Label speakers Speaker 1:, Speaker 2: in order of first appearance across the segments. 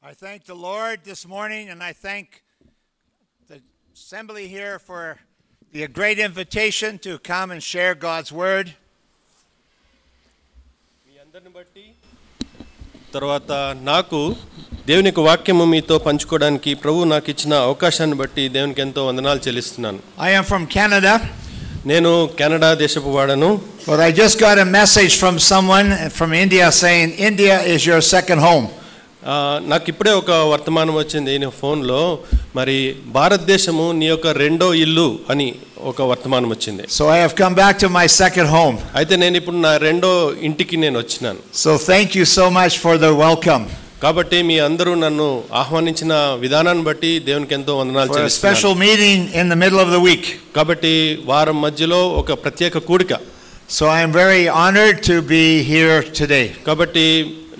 Speaker 1: I thank the Lord this morning, and I thank the assembly here for the great invitation to come and share God's word.
Speaker 2: మీ అందరిని బట్టి తర్వాత నాకు దేవుని యొక్క వాక్యము మీతో పంచుకోవడానికి ప్రభువు నాకు ఇచ్చిన అవకాశాన్ని బట్టి దేవునికి ఎంతో వందనాలు చెల్లిస్తున్నాను.
Speaker 1: I am from Canada.
Speaker 2: నేను కెనడా దేశపు వాడను.
Speaker 1: But I just got a message from someone from India saying India is your second home.
Speaker 2: నాకు ఇప్పుడే ఒక వర్తమానం వచ్చింది నా ఫోన్లో, మరి భారతదేశము నీ యొక్క రెండో ఇల్లు అని ఒక వర్తమానం వచ్చింది.
Speaker 1: So I have come back to my second home.
Speaker 2: అయితే నేను ఇప్పుడు నా రెండో ఇంటికి నేను వచ్చినాను.
Speaker 1: So thank you so much for the welcome.
Speaker 2: కాబట్టి మీ అందరూ నన్ను ఆహ్వానించిన విధానాన్ని బట్టి దేవునికి ఎంతో వందనాలు చెల్లిస్తున్నాను.
Speaker 1: For a special meeting in the middle of the week.
Speaker 2: కాబట్టి వారం మధ్యలో ఒక ప్రత్యేక కూడిక.
Speaker 1: So I am very honored to be here today.
Speaker 2: కాబట్టి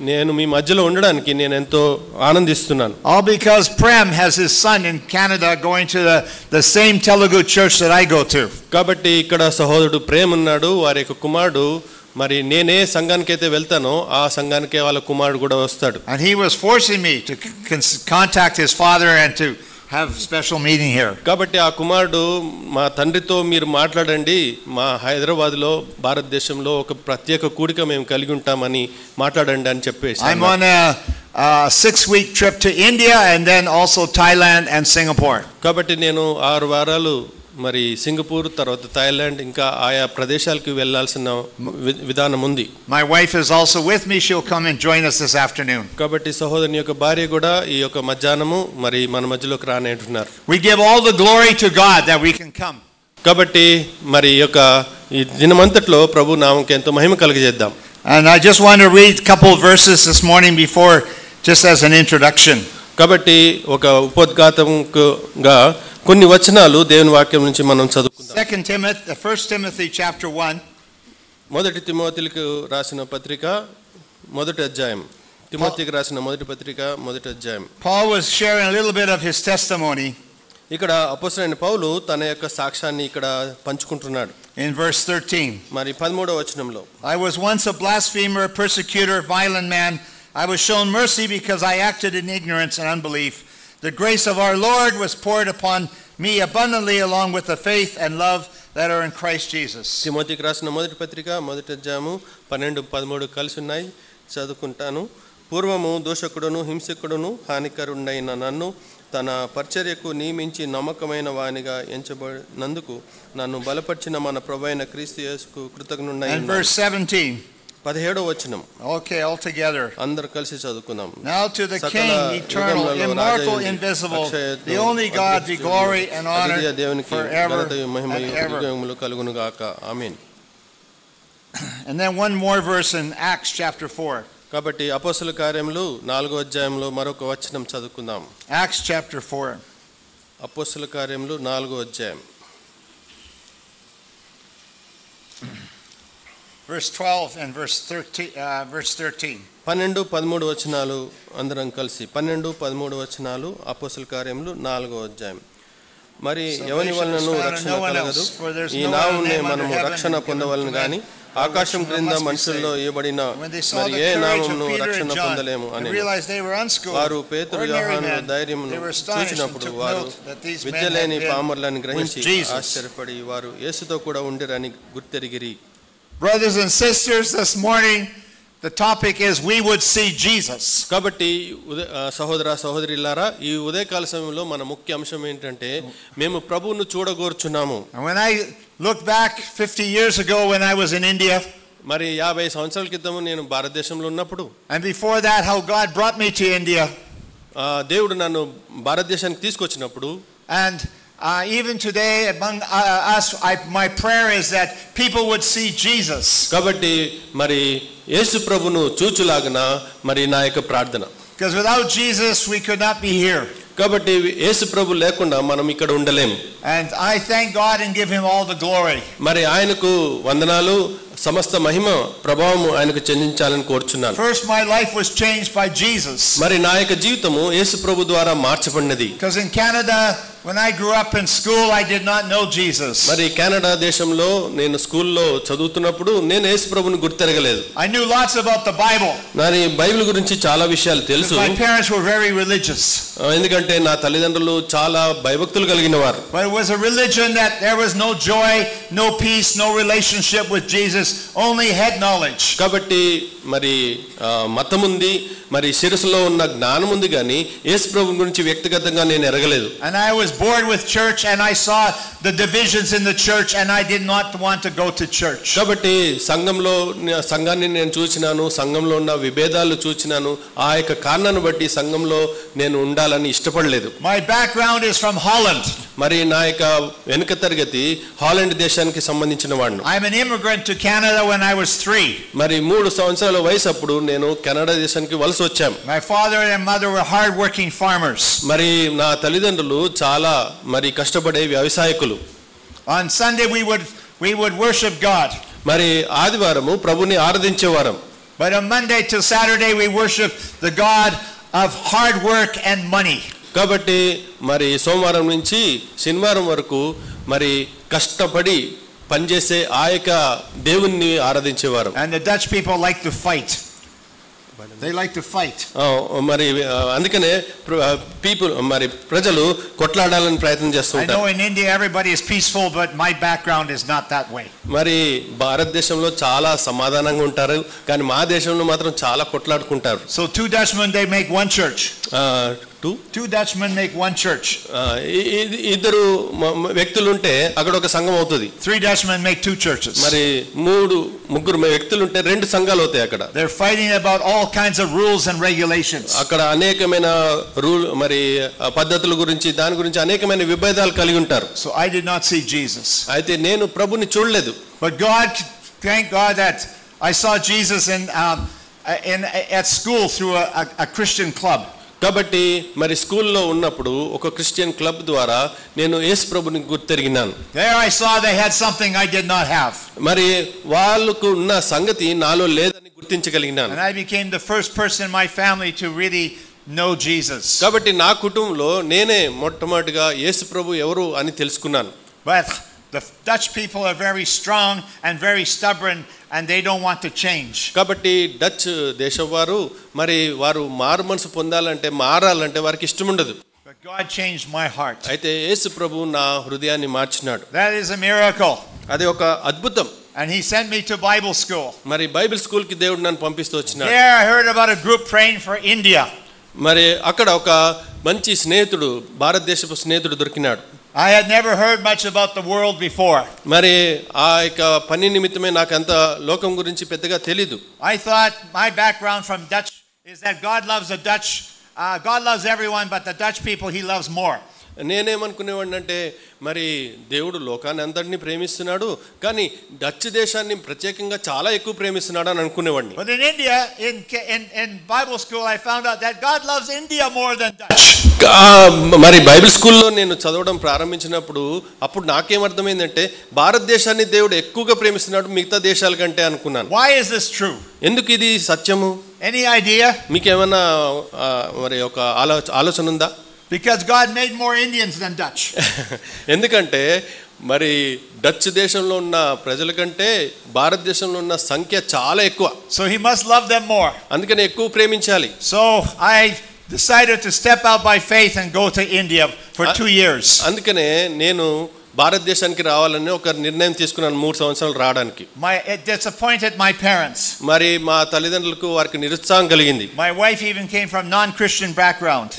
Speaker 2: నేను మీ మధ్యలో ఉండడానికి నేను ఎంతో ఆనందిస్తున్నాను.
Speaker 1: All because Prem has his son in Canada going to the same Telugu church that I go to.
Speaker 2: కాబట్టి ఇక్కడ సహోదరుడు ప్రేమ్ ఉన్నాడు, వారి యొక్క కుమారుడు, మరి నేనే సంఘానికి అయితే వెళ్తానో ఆ సంఘానికే వాళ్ళ కుమారుడు కూడా వస్తాడు.
Speaker 1: And he was forcing me to contact his father and to have special meeting here.
Speaker 2: కాబట్టి ఆ కుమారుడు మా తండ్రితో మీరు మాట్లాడండి, మా హైదరాబాద్లో భారతదేశంలో ఒక ప్రత్యేక కూడిక మేము కలిగి ఉంటామని మాట్లాడండి అని చెప్పేసి.
Speaker 1: I'm on a 6-week trip to India and then also Thailand and Singapore.
Speaker 2: కాబట్టి నేను 6 వారాలు మరి సింగపూర్, తర్వాత థాయిలాండ్, ఇంకా ఆయా ప్రదేశాలకు వెళ్ళాల్సిన విధానం ఉంది.
Speaker 1: My wife is also with me. She'll come and join us this afternoon.
Speaker 2: కాబట్టి సహోదరుని యొక్క భార్య కూడా ఈ యొక్క మధ్యాహ్నము మరి మన మధ్యలోకి రానంటున్నారు.
Speaker 1: We give all the glory to God that we can come.
Speaker 2: కాబట్టి మరి ఈ యొక్క ఈ దినమంతట్లో ప్రభు నామముకి ఎంతో మహిమ కలుగజేద్దాం.
Speaker 1: And I just want to read a couple of verses this morning before, just as an introduction.
Speaker 2: కాబట్టి ఒక ఉపోద్ఘాతంగా కొన్ని వచనాలు దేవుని వాక్యం నుంచి మనం చదువుకుందాం.
Speaker 1: 1 Timothy chapter 1.
Speaker 2: మొదటి తిమోతికి రాసిన పత్రిక మొదటి అధ్యాయం. తిమోతికి రాసిన మొదటి పత్రిక మొదటి అధ్యాయం.
Speaker 1: Paul was sharing a little bit of his testimony.
Speaker 2: ఇక్కడ అపోస్తలుడైన పౌలు తన యొక్క సాక్ష్యాన్ని ఇక్కడ పంచుకుంటున్నాడు.
Speaker 1: In verse 13.
Speaker 2: మరి 13వ వచనంలో,
Speaker 1: I was once a blasphemer, persecutor, violent man. I was shown mercy because I acted in ignorance and unbelief. The grace of our Lord was poured upon me abundantly along with the faith and love that are in Christ Jesus.
Speaker 2: తిమోతికి రాసిన మొదటి పత్రిక మొదటి అధ్యాయము 12-13 కలిసి ఉన్నాయి, చదువుకుంటాను. పూర్వము దోషకుడును హింసకుడును హానికరుడైన నన్ను తన పరిచర్యకు నియమించి నమ్మకమైన వానిగా ఎంచబడినందుకు నన్ను బలపరిచిన మన ప్రభువైన క్రీస్తు యేసుకు కృతజ్ఞుడనై.
Speaker 1: And verse 17.
Speaker 2: 17వ వచనం.
Speaker 1: Okay, all together.
Speaker 2: అందరూ కలిసి చదువుకుందాం.
Speaker 1: Now to the King, eternal, immortal, invisible, the only God, be glory and honor forever and ever.
Speaker 2: Amen.
Speaker 1: And then one more verse in Acts chapter 4.
Speaker 2: కాబట్టి అపోస్తల కార్యములు 4వ అధ్యాయంలో మరొక వచనం చదువుకుందాం.
Speaker 1: Acts chapter 4.
Speaker 2: అపోస్తల కార్యములు 4వ అధ్యాయం.
Speaker 1: Verse 12 and verse 13.
Speaker 2: 12-13 వచనాలు అందరం కలిసి. 12-13 వచనాలు అపోస్తల కార్యములు 4వ అధ్యాయం. మరి ఎవని వలనను రక్షణ కలగదు, ఈ నామమునే మనము రక్షణ పొందవలను గాని ఆకాశం క్రింద మనుషుల్లో ఇవ్వబడిన మరి ఏ నామమును రక్షణ పొందలేము అని. వారు పేతురు యోహాను ధైర్యమును చూచినప్పుడు వారు విద్యలేని పామరులను గ్రహించి ఆశ్చర్యపడి వారు యేసుతో కూడా ఉండిరని గుర్తెరిగిరి.
Speaker 1: Brothers and sisters, this morning the topic is we would see Jesus.
Speaker 2: కాబట్టి సహోదర సహోదరులారా, ఈ ఉదయకాల సమయంలో మన ముఖ్య అంశం ఏంటంటే మేము ప్రభువును చూడగోరుచున్నాము.
Speaker 1: When I look back 50 years ago when I was in India,
Speaker 2: మరి 50 సంవత్సరాల క్రితం నేను భారతదేశంలో ఉన్నప్పుడు,
Speaker 1: and before that how God brought me to India,
Speaker 2: దేవుడు నన్ను భారతదేశానికి తీసుకొచ్చినప్పుడు,
Speaker 1: and even today among us, my prayer is that people would see Jesus.
Speaker 2: కాబట్టి మరి యేసు ప్రభువును చూచులాగన మరి నా యొక్క ప్రార్థన.
Speaker 1: Because without Jesus we could not be here.
Speaker 2: కాబట్టి యేసు ప్రభు లేకుండా మనం ఇక్కడ ఉండలేము.
Speaker 1: And I thank God and give him all the glory.
Speaker 2: మరి ఆయనకు వందనాలు, సమస్త మహిమ ప్రభావము ఆయనకు చెందించాలని కోరుచున్నాను.
Speaker 1: First my life was changed by Jesus.
Speaker 2: మరి నా యొక్క జీవితము యేసు ప్రభు ద్వారా మార్చబడినది.
Speaker 1: Because in Canada When I grew up in school, I did not know Jesus.
Speaker 2: మరి కెనడా దేశంలో నేను స్కూల్లో చదువుతున్నప్పుడు నేను యేసు ప్రభువుని గుర్తెరగలేదు.
Speaker 1: I knew lots about the Bible.
Speaker 2: నాకు బైబిల్ గురించి చాలా విషయాలు తెలుసు.
Speaker 1: My parents were very religious.
Speaker 2: ఎందుకంటే నా తల్లిదండ్రులు చాలా భయభక్తులు కలిగిన వారు.
Speaker 1: But it was a religion that there was no joy, no peace, no relationship with Jesus, only head knowledge.
Speaker 2: కాబట్టి మరి మతం ఉంది, మరి శిరస్సులో ఉన్న జ్ఞానం ఉంది, కానీ యేసు ప్రభువు గురించి వ్యక్తిగతంగా నేను ఎరగలేదు.
Speaker 1: And I was bored with church and I saw the divisions in the church and I did not want to go to church.
Speaker 2: కాబట్టి సంఘాన్ని నేను చూచినాను, సంఘంలో ఉన్న విభేదాలు చూచినాను. ఆ యొక్క కారణాన్ని బట్టి సంఘంలో నేను ఉండాలని ఇష్టపడలేదు.
Speaker 1: My background is from Holland.
Speaker 2: మరి నా యొక్క వెనుక తరగతి హాలండ్ దేశానికి సంబంధించిన వాడిని.
Speaker 1: I'm an immigrant to Canada when I was 3.
Speaker 2: మరి 3 సంవత్సరాల వయసు అప్పుడు నేను కెనడా దేశానికి వలస వచ్చాం.
Speaker 1: My father and mother were hard working farmers.
Speaker 2: మరి నా తల్లిదండ్రులు చాలా మరి కష్టపడే వ్యవసాయకులు.
Speaker 1: On Sunday we would worship God.
Speaker 2: మరి ఆదివారము ప్రభుని ఆరాధించేవారం.
Speaker 1: But on Monday to Saturday we worship the God of hard work and money.
Speaker 2: కాబట్టి మరి సోమవారం నుంచి శనివారం వరకు మరి కష్టపడి పనిచేసే ఆ యొక్క దేవుణ్ణి ఆరాధించేవారు.
Speaker 1: And the Dutch people like to fight. They like to fight.
Speaker 2: మరి అందుకనే మరి ప్రజలు కొట్లాడాలని ప్రయత్నం చేస్తుంటారు.
Speaker 1: I know in India everybody is peaceful, but my background is not that way.
Speaker 2: మరి భారతదేశంలో చాలా సమాధానంగా ఉంటారు, కానీ మా దేశంలో మాత్రం చాలా కొట్లాడుకుంటారు.
Speaker 1: So 2 Dutchmen they make one church. Two Dutchmen make one church.
Speaker 2: ఇద్దరు వ్యక్తులు ఉంటే అక్కడ ఒక సంఘం అవుతుంది.
Speaker 1: 3 Dutchmen make 2 churches.
Speaker 2: మరి ముగ్గురు వ్యక్తులు ఉంటే 2 సంఘాలు అవుతాయి అక్కడ.
Speaker 1: They're fighting about all kinds of rules and regulations.
Speaker 2: అక్కడ అనేకమైన మరి పద్ధతుల గురించి దాని గురించి అనేకమైన విభేదాలు కలిగి ఉంటారు.
Speaker 1: So I did not see Jesus.
Speaker 2: అయితే నేను ప్రభుని చూడలేదు.
Speaker 1: But thank God that I saw Jesus at school through a Christian club.
Speaker 2: కాబట్టి మరి స్కూల్లో ఉన్నప్పుడు ఒక క్రిస్టియన్ క్లబ్ ద్వారా నేను యేసు ప్రభుని గుర్తెరిగినాను.
Speaker 1: There I saw they had something I did not have.
Speaker 2: మరి వాళ్ళకు ఉన్న సంగతి నాలో లేదని గుర్తించగలిగినాను.
Speaker 1: And I became the first person in my family to really know Jesus.
Speaker 2: కాబట్టి నా కుటుంబంలో నేనే మొట్టమొదటిగా యేసు ప్రభు ఎవరు అని తెలుసుకున్నాను.
Speaker 1: But the Dutch people are very strong and very stubborn and they don't want to change.
Speaker 2: కాబట్టి డచ్ దేశవారు మరి వారు మారు మనసు పొందాలంటే మారాలంటే వారికి ఇష్టం ఉండదు.
Speaker 1: But God changed my heart.
Speaker 2: అయితే యేసు ప్రభు నా హృదయాన్ని మార్చినాడు.
Speaker 1: That is a miracle.
Speaker 2: అది ఒక అద్భుతం.
Speaker 1: And he sent me to Bible school.
Speaker 2: మరి బైబిల్ స్కూల్ కి దేవుడు నన్ను పంపిస్తూ వచ్చినాడు.
Speaker 1: There I heard about a group praying for India.
Speaker 2: మరి అక్కడ ఒక మంచి స్నేహితుడు, భారతదేశపు స్నేహితుడు దొరికినాడు.
Speaker 1: I had never heard much about the world before.
Speaker 2: మరి ఆ యొక్క పని నిమిత్తమే నాకు అంత లోకం గురించి పెద్దగా తెలీదు.
Speaker 1: I thought my background from Dutch is that God loves everyone, but the Dutch people he loves more.
Speaker 2: నేనేమనుకునేవాడిని అంటే మరి దేవుడు లోకాన్ని అందరినీ ప్రేమిస్తున్నాడు, కానీ డచ్ దేశాన్ని ప్రత్యేకంగా చాలా ఎక్కువ ప్రేమిస్తున్నాడు అని అనుకునేవాడిని.
Speaker 1: But in India, in Bible school, I found out that God loves India more than Dutch.
Speaker 2: మరి బైబిల్ స్కూల్లో నేను చదవడం ప్రారంభించినప్పుడు అప్పుడు నాకేమర్థమైందంటే భారతదేశాన్ని దేవుడు ఎక్కువగా ప్రేమిస్తున్నాడు మిగతా దేశాల కంటే అనుకున్నాను.
Speaker 1: Why is this true?
Speaker 2: ఎందుకు ఇది సత్యము?
Speaker 1: Any idea?
Speaker 2: మీకేమన్నా మరి ఒక ఆలోచన ఉందా?
Speaker 1: Because God made more Indians than Dutch.
Speaker 2: ఎందుకంటే మరి డచ్ దేశంలో ఉన్న ప్రజల కంటే భారతదేశంలో ఉన్న సంఖ్య చాలా ఎక్కువ.
Speaker 1: So he must love them more.
Speaker 2: అందుకని ఎక్కువ ప్రేమించాలి.
Speaker 1: So I decided to step out by faith and go to India for 2 years.
Speaker 2: అందుకనే నేను భారతదేశానికి రావాలని ఒక నిర్ణయం తీసుకున్నాను 3 సంవత్సరాలు రావడానికి.
Speaker 1: It disappointed my parents.
Speaker 2: మరి మా తల్లిదండ్రులకు వారికి నిరుత్సాహం కలిగింది.
Speaker 1: My wife even came from non-Christian background.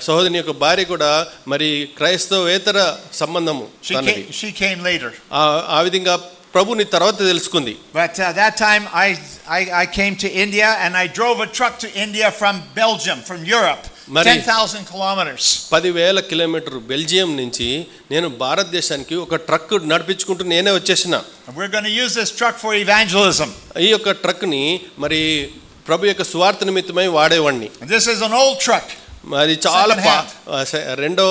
Speaker 2: సహోదరుని యొక్క భార్య కూడా మరి క్రైస్తవేతర సంబంధము.
Speaker 1: She came later.
Speaker 2: ఆ విధంగా ప్రభుని తర్వాత తెలుసుకుంది.
Speaker 1: But that time I came to India and I drove a truck to India from Belgium, from Europe. 10,000 kilometers. 10,000
Speaker 2: కిలోమీటర్లు బెల్జియం నుంచి నేను భారతదేశానికి ఒక ట్రక్ నడిపించుకుంటూ నేనే వచ్చేసిన.
Speaker 1: We're going to use this truck for evangelism.
Speaker 2: ఈ యొక్క ట్రక్ ని మరి ప్రభు యొక్క సువార్త నిమిత్తమై వాడేవాడిని.
Speaker 1: This is an old truck.
Speaker 2: అది చాలా రెండో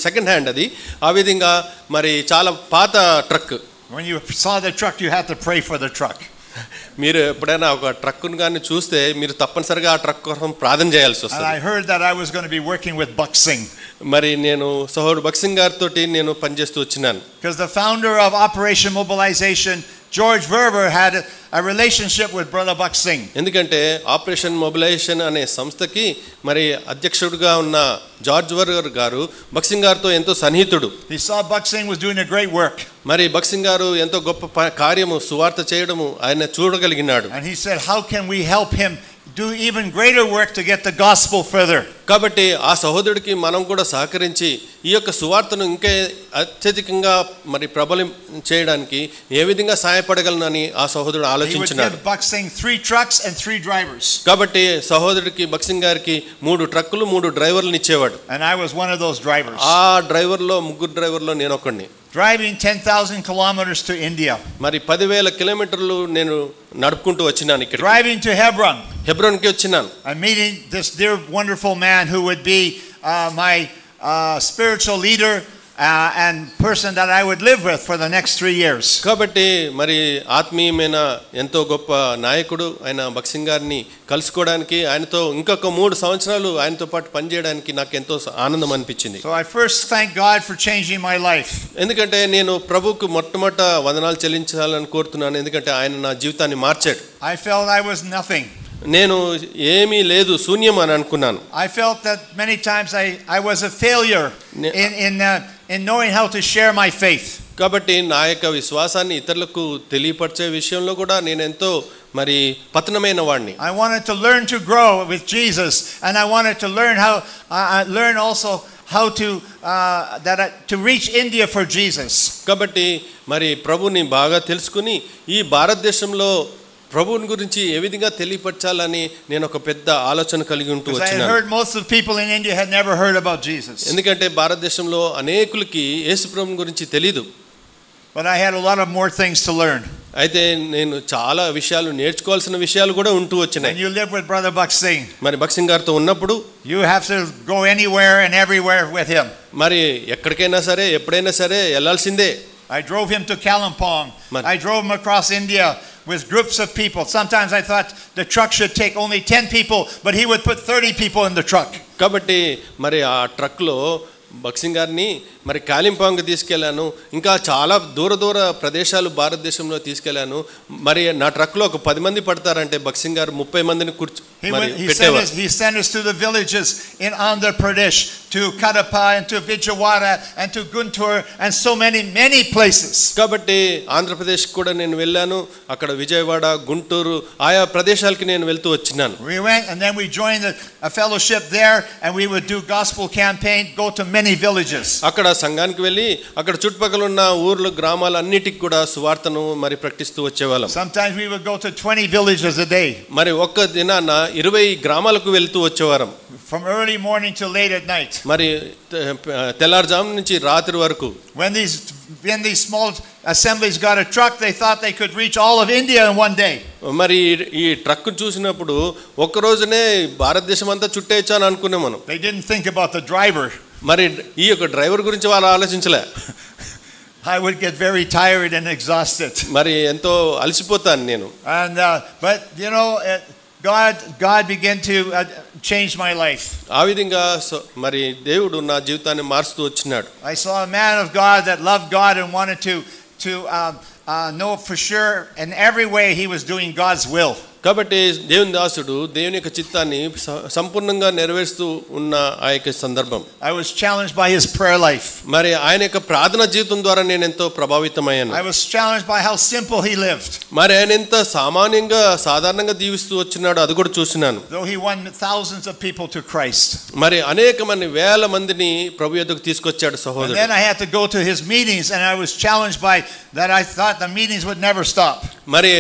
Speaker 2: సెకండ్ హ్యాండ్ అది. ఆ విధంగా మరి చాలా పాత truck.
Speaker 1: When you saw the truck you had to pray for the truck.
Speaker 2: మీరు ఎప్పుడైనా ఒక ట్రక్కును గాని చూస్తే మీరు తప్పనిసరిగా ఆ ట్రక్ కోసం ప్రార్థన చేయాల్సి వస్తుంది.
Speaker 1: I heard that I was going to be working with Buck Singh.
Speaker 2: మరి నేను సహోదరుడు బక్ సింగ్ గారితోటి నేను పనిచేస్తూ వచ్చినాను.
Speaker 1: Because the founder of Operation Mobilization, George Verver, had a relationship with Brother Buck Singh.
Speaker 2: ఎందుకంటే ఆపరేషన్ మొబిలైజేషన్ అనే సంస్థకి మరి అధ్యక్షుడిగా ఉన్న జార్జ్ వర్వర్ గారు బక్ సింగ్ గారితో ఎంతో సన్నిహితుడు.
Speaker 1: He saw Buck Singh was doing a great work.
Speaker 2: మరి బక్ సింగ్ గారు ఎంతో గొప్ప కార్యము సువార్త చేయడము ఆయన చూడగలిగినాడు.
Speaker 1: And he said, how can we help him do even greater work to get the gospel further?
Speaker 2: కాబట్టి ఆ సహోదరుడికి మనం కూడా సహకరించి ఈ యొక్క సువార్తను ఇంకా అత్యధికంగా మరి ప్రబలం చేయడానికి ఏ విధంగా సహాయపడగలనని ఆ సహోదరుడు ఆలోచించాడు.
Speaker 1: Buck Singh 3 trucks and 3 drivers.
Speaker 2: కాబట్టి సహోదరుడికి బక్ సింగ్ గారికి 3 ట్రక్కులు 3 డ్రైవర్లను ఇచ్చేవాడు.
Speaker 1: And I was one of those drivers.
Speaker 2: ఆ డ్రైవర్లో ముగ్గురు డ్రైవర్లో నేను ఒకడిని.
Speaker 1: Driving 10,000 kilometers to India.
Speaker 2: మరి 10,000 కిలోమీటర్లు నేను నడుపుకుంటూ వచ్చినాను ఇక్కడ.
Speaker 1: Driving to Hebron.
Speaker 2: హెబ్రోన్కి వచ్చినాను.
Speaker 1: I'm meeting this dear wonderful man who would be my spiritual leader and person that I would live with for the next 3 years.
Speaker 2: కాబట్టి మరి ఆత్మీయమైన ఎంతో గొప్ప నాయకుడు ఆయన బక్ సింగ్ గారిని కలుసుకోవడానికి ఆయనతో ఇంకొక 3 సంవత్సరాలు ఆయనతో పాటు పనిచేయడానికి నాకు ఎంతో ఆనందం అనిపించింది.
Speaker 1: So I first thank God for changing my life.
Speaker 2: ఎందుకంటే నేను ప్రభువుకు మొట్టమొదట వందనాలు చెల్లించాలని కోరుతున్నాను. ఎందుకంటే ఆయన నా జీవితాన్ని మార్చాడు.
Speaker 1: I felt I was nothing.
Speaker 2: నేను ఏమీ లేదు శూన్యం అని అనుకున్నాను.
Speaker 1: I felt that many times I was a failure in knowing how to share my faith.
Speaker 2: కాబట్టి నా యొక్క విశ్వాసాన్ని ఇతరులకు తెలియపరిచే విషయంలో కూడా నేను ఎంతో మరి పతనమైన వాడిని.
Speaker 1: I wanted to learn to grow with Jesus, and I wanted to learn also how to reach India for Jesus.
Speaker 2: కాబట్టి మరి ప్రభుని బాగా తెలుసుకుని ఈ భారతదేశంలో ప్రభువుని గురించి ఏ విధంగా తెలియపరచాలని నేను ఒక పెద్ద ఆలోచన కలిగి ఉంటూ వచ్చాను.
Speaker 1: I heard most of the people in India had never heard about Jesus.
Speaker 2: ఎందుకంటే భారతదేశంలో అనేకులకి యేసు ప్రభువుని గురించి తెలియదు.
Speaker 1: But I had a lot of more things to learn.
Speaker 2: అయితే నేను చాలా విషయాలు నేర్చుకోవాల్సిన విషయాలు కూడా ఉంటూ వచ్చినాయి.
Speaker 1: When you live with Brother Buck Singh,
Speaker 2: మరి బక్ సింగ్ గారితో ఉన్నప్పుడు
Speaker 1: you have to go anywhere and everywhere with him.
Speaker 2: మరి ఎక్కడికైనా సరే ఎప్పుడైనా సరే వెళ్ళాల్సిందే.
Speaker 1: I drove him to Kalimpong. I drove him across India with groups of people. Sometimes I thought the truck should take only 10 people, but he would put 30 people in the truck.
Speaker 2: కాబట్టి మరి ఆ ట్రక్లో బక్ సింగ్ గారిని మరి కాలింపాంగ్ తీసుకెళ్ళాను. ఇంకా చాలా దూర ప్రదేశాలు భారతదేశంలో తీసుకెళ్ళాను. మరి నా ట్రక్లో ఒక 10 మంది పడతారంటే బక్ సింగ్ గారు 30 మందిని
Speaker 1: He sent us to the villages in Andhra Pradesh, to Kadapa and to Vijayawada and to Guntur and so many places.
Speaker 2: కాబట్టి ఆంధ్రప్రదేశ్ కూడా నేను వెళ్ళాను. అక్కడ విజయవాడ, గుంటూరు ఆయా ప్రదేశాలకి నేను వెళ్తూ వచ్చినాను.
Speaker 1: We went and then we joined a fellowship there, and we would do gospel campaign, go to many villages.
Speaker 2: అక్కడ సంఘానికి వెళ్ళి అక్కడ చుట్టుపక్కల ఉన్న ఊర్లు గ్రామాలన్నిటికి కూడా సువార్తను మరి ప్రకటిస్తూ వచ్చేవాళ్ళం.
Speaker 1: Sometimes we would go to 20 villages a day.
Speaker 2: మరి ఒక్క దినాన 20 గ్రామాలకు వెళ్తూ వచ్చేవారం.
Speaker 1: From early morning till late at night.
Speaker 2: మరి తెల్లారుజాము నుంచి రాత్రి వరకు.
Speaker 1: When these small assemblies got a truck, they thought they could reach all of India in one day.
Speaker 2: మరి ఈ ట్రక్ చూసినప్పుడు ఒక్క రోజునే భారతదేశం అంతా చుట్టేయచ్చు అని అనుకున్నాం మనం.
Speaker 1: They didn't think about the driver.
Speaker 2: మరి ఈ యొక్క డ్రైవర్ గురించి వాళ్ళు ఆలోచించలే.
Speaker 1: I would get very tired and exhausted.
Speaker 2: మరి ఎంతో అలసిపోతాను నేను.
Speaker 1: And but you know, God began to change my life.
Speaker 2: ఆ విధంగా మరి దేవుడు నా జీవితాన్ని మారుస్తూ వచ్చినాడు.
Speaker 1: I saw a man of God that loved God and wanted to know for sure in every way he was doing God's will.
Speaker 2: కాబట్టి దేవుని దాసుడు దేవుని యొక్క చిత్తాన్ని సంపూర్ణంగా నెరవేరుస్తూ ఉన్న ఆ యొక్క సందర్భం.
Speaker 1: I was challenged by his prayer life.
Speaker 2: మరి ఆయన యొక్క ప్రార్థన జీవితం ద్వారా నేను ఎంతో ప్రభావితమయ్యాను.
Speaker 1: I was challenged by how simple he lived.
Speaker 2: మరి ఆయన ఎంత సాధారణంగా జీవిస్తూ వచ్చినాడు అది కూడా చూసినాను.
Speaker 1: Though he won thousands of people to Christ.
Speaker 2: మరి అనేక మంది వేల మందిని ప్రభు యొద్దకు తీసుకొచ్చాడు సహోదరుడు.
Speaker 1: And then I had to go to his meetings, and I was challenged by that. I thought the meetings would never stop.
Speaker 2: మరి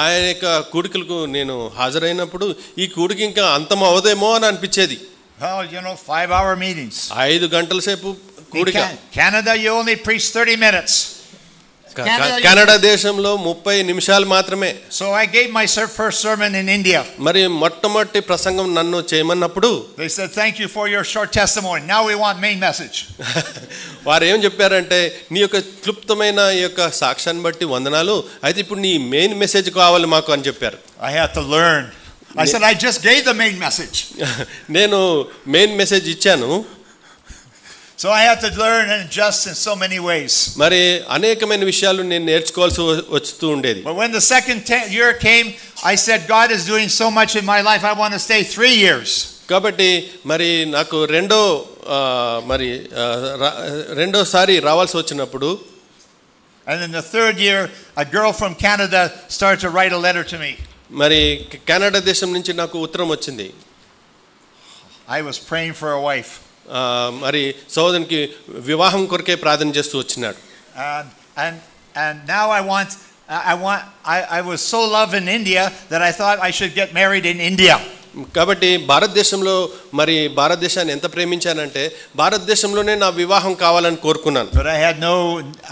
Speaker 2: ఆయన యొక్క కూడికలకు నేను హాజరైనప్పుడు ఈ కూడికి ఇంకా అంతం అవదేమో అని అనిపించేది.
Speaker 1: Well, 5-hour meetings.
Speaker 2: 5 గంటల సేపు కూడిక.
Speaker 1: Canada, you only preach 30 minutes.
Speaker 2: Canada దేశంలో 30 నిమిషాలు మాత్రమే.
Speaker 1: So I gave my first sermon in India.
Speaker 2: మరి మొట్టమొదటి ప్రసంగం నన్ను చేయమన్నప్పుడు
Speaker 1: they said thank you for your short testimony, now we want main message.
Speaker 2: వారు ఏం చెప్పారంటే నీ యొక్క క్లుప్తమైన ఈ యొక్క సాక్ష్యాన్ని బట్టి వందనాలు, అయితే ఇప్పుడు నీ మెయిన్ మెసేజ్ కావాలి మాకు అని చెప్పారు.
Speaker 1: I had to learn. I said I just gave the main message.
Speaker 2: నేను మెయిన్ మెసేజ్ ఇచ్చాను.
Speaker 1: So I had to learn and adjust in so many ways.
Speaker 2: మరి అనేకమైన విషయాలు నేను నేర్చుకోవాల్సి వస్తూ ఉండేది.
Speaker 1: But when the second year came, I said God is doing so much in my life, I want to stay 3 years.
Speaker 2: కాబట్టి మరి నాకు రెండోసారి రావాల్సి వచ్చినప్పుడు,
Speaker 1: and in the third year a girl from Canada started to write a letter to me.
Speaker 2: మరి Canada దేశం నుంచి నాకు ఉత్తరం వచ్చింది.
Speaker 1: I was praying for a wife.
Speaker 2: మరి సోదరునికి వివాహం కొరకే ప్రార్థన చేస్తూ వచ్చినాడు.
Speaker 1: And now I was so loved in India that I thought I should get married in India.
Speaker 2: కాబట్టి భారతదేశంలో మరి భారతదేశాన్ని ఎంత ప్రేమించానంటే భారతదేశంలోనే నా వివాహం కావాలని కోరుకున్నాను.
Speaker 1: But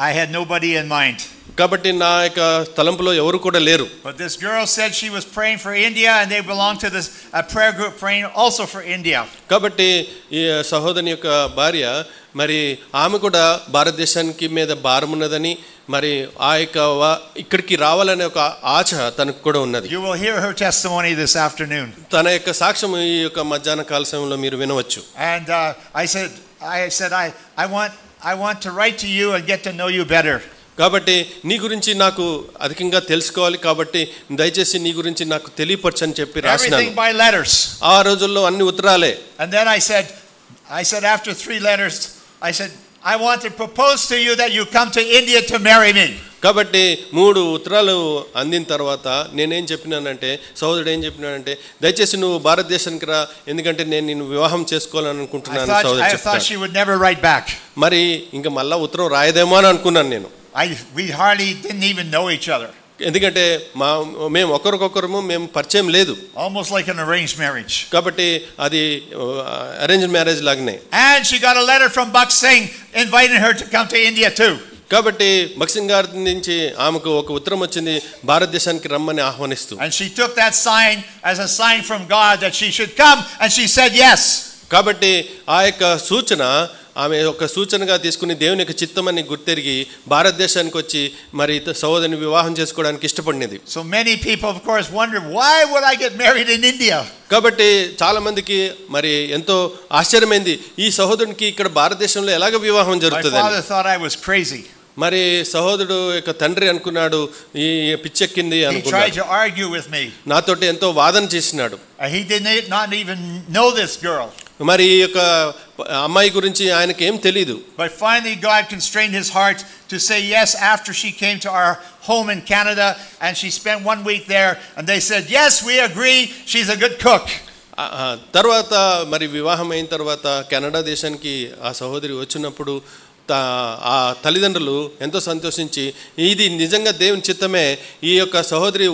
Speaker 1: I had nobody in mind.
Speaker 2: కాబట్టి నా యొక్క తలంపులో ఎవరు కూడా లేరు.
Speaker 1: But this girl said she was praying for India and they belong to this prayer group praying also for India.
Speaker 2: కాబట్టి ఈ సహోదరుని యొక్క భార్య మరి ఆమె కూడా భారతదేశానికి మీద భారం ఉన్నదని మరి ఆ యొక్క ఇక్కడికి రావాలనే ఒక ఆశ తనకు కూడా ఉన్నది.
Speaker 1: You will hear her testimony this afternoon.
Speaker 2: తన యొక్క సాక్ష్యం ఈ యొక్క మధ్యాహ్న కాల సమయంలో మీరు వినవచ్చు.
Speaker 1: And I want to write to you and get to know you better.
Speaker 2: కాబట్టి నీ గురించి నాకు అధికంగా తెలుసుకోవాలి, కాబట్టి దయచేసి నీ గురించి నాకు తెలియపరచని చెప్పి రాసినాను. ఆ రోజుల్లో అన్ని ఉత్తరాలే.
Speaker 1: And then I said after 3 letters, I said I want to propose to you that you come to India to marry me.
Speaker 2: కాబట్టి 3 ఉత్తరాలు అందిన తర్వాత నేనేం చెప్పినానంటే, సోదరుడు ఏం చెప్పినానంటే, దయచేసి నువ్వు భారతదేశానికి రా, ఎందుకంటే నేను నిన్ను వివాహం చేసుకోవాలని అనుకుంటున్నాను సోదరుడు
Speaker 1: చెప్పాడు. I thought she would never write back.
Speaker 2: మరి ఇంకా మళ్ళా ఉత్తరం రాయదేమో అని అనుకున్నాను నేను.
Speaker 1: We hardly didn't even know each other.
Speaker 2: ఎందుకంటే మేము ఒకరికొకరము మేము పరిచయం లేదు.
Speaker 1: Almost like an arranged marriage.
Speaker 2: కాబట్టి అది అరేంజ్డ్ మ్యారేజ్ లాగానే.
Speaker 1: And she got a letter from Buck Singh inviting her to come to India too.
Speaker 2: కాబట్టి బక్సింగ్ గారి నుంచి ఆమెకు ఒక ఉత్తరం వచ్చింది భారతదేశానికి రమ్మని ఆహ్వానిస్తూ.
Speaker 1: And she took that sign as a sign from God that she should come and she said yes.
Speaker 2: కాబట్టి ఆ యొక్క సూచన ఆమె ఒక సూచనగా తీసుకుని దేవుని యొక్క చిత్తమని గుర్తెరిగి భారతదేశానికి వచ్చి మరి సహోదరుని వివాహం చేసుకోవడానికి ఇష్టపడినది.
Speaker 1: So many people of course wonder why would I get married in India?
Speaker 2: కాబట్టి చాలా మందికి మరి ఎంతో ఆశ్చర్యమైంది ఈ సహోదరునికి ఇక్కడ భారతదేశంలో ఎలాగ వివాహం జరుగుతుంది.
Speaker 1: My father thought I was crazy.
Speaker 2: మరి సహోదరుడు యొక్క తండ్రి అనుకున్నాడు ఈ పిచ్చెక్కింది అనుకున్నాడు.
Speaker 1: He tried to argue with me.
Speaker 2: నాతోటి ఎంతో వాదన చేసినాడు.
Speaker 1: He did not even know this girl.
Speaker 2: మరి ఈ యొక్క అమ్మాయి గురించి ఆయనకి ఏం తెలియదు.
Speaker 1: But finally God constrained his heart to say yes after she came to our home in Canada and she spent 1 week there and they said yes we agree she's a good cook.
Speaker 2: తర్వాత మరి వివాహం అయిన తర్వాత Canada దేశానికి ఆ సహోదరి వచ్చినప్పుడు ఆ తల్లిదండ్రులు ఎంతో సంతోషించి ఇది నిజంగా దేవుని చిత్తమే, ఈ యొక్క సహోదరి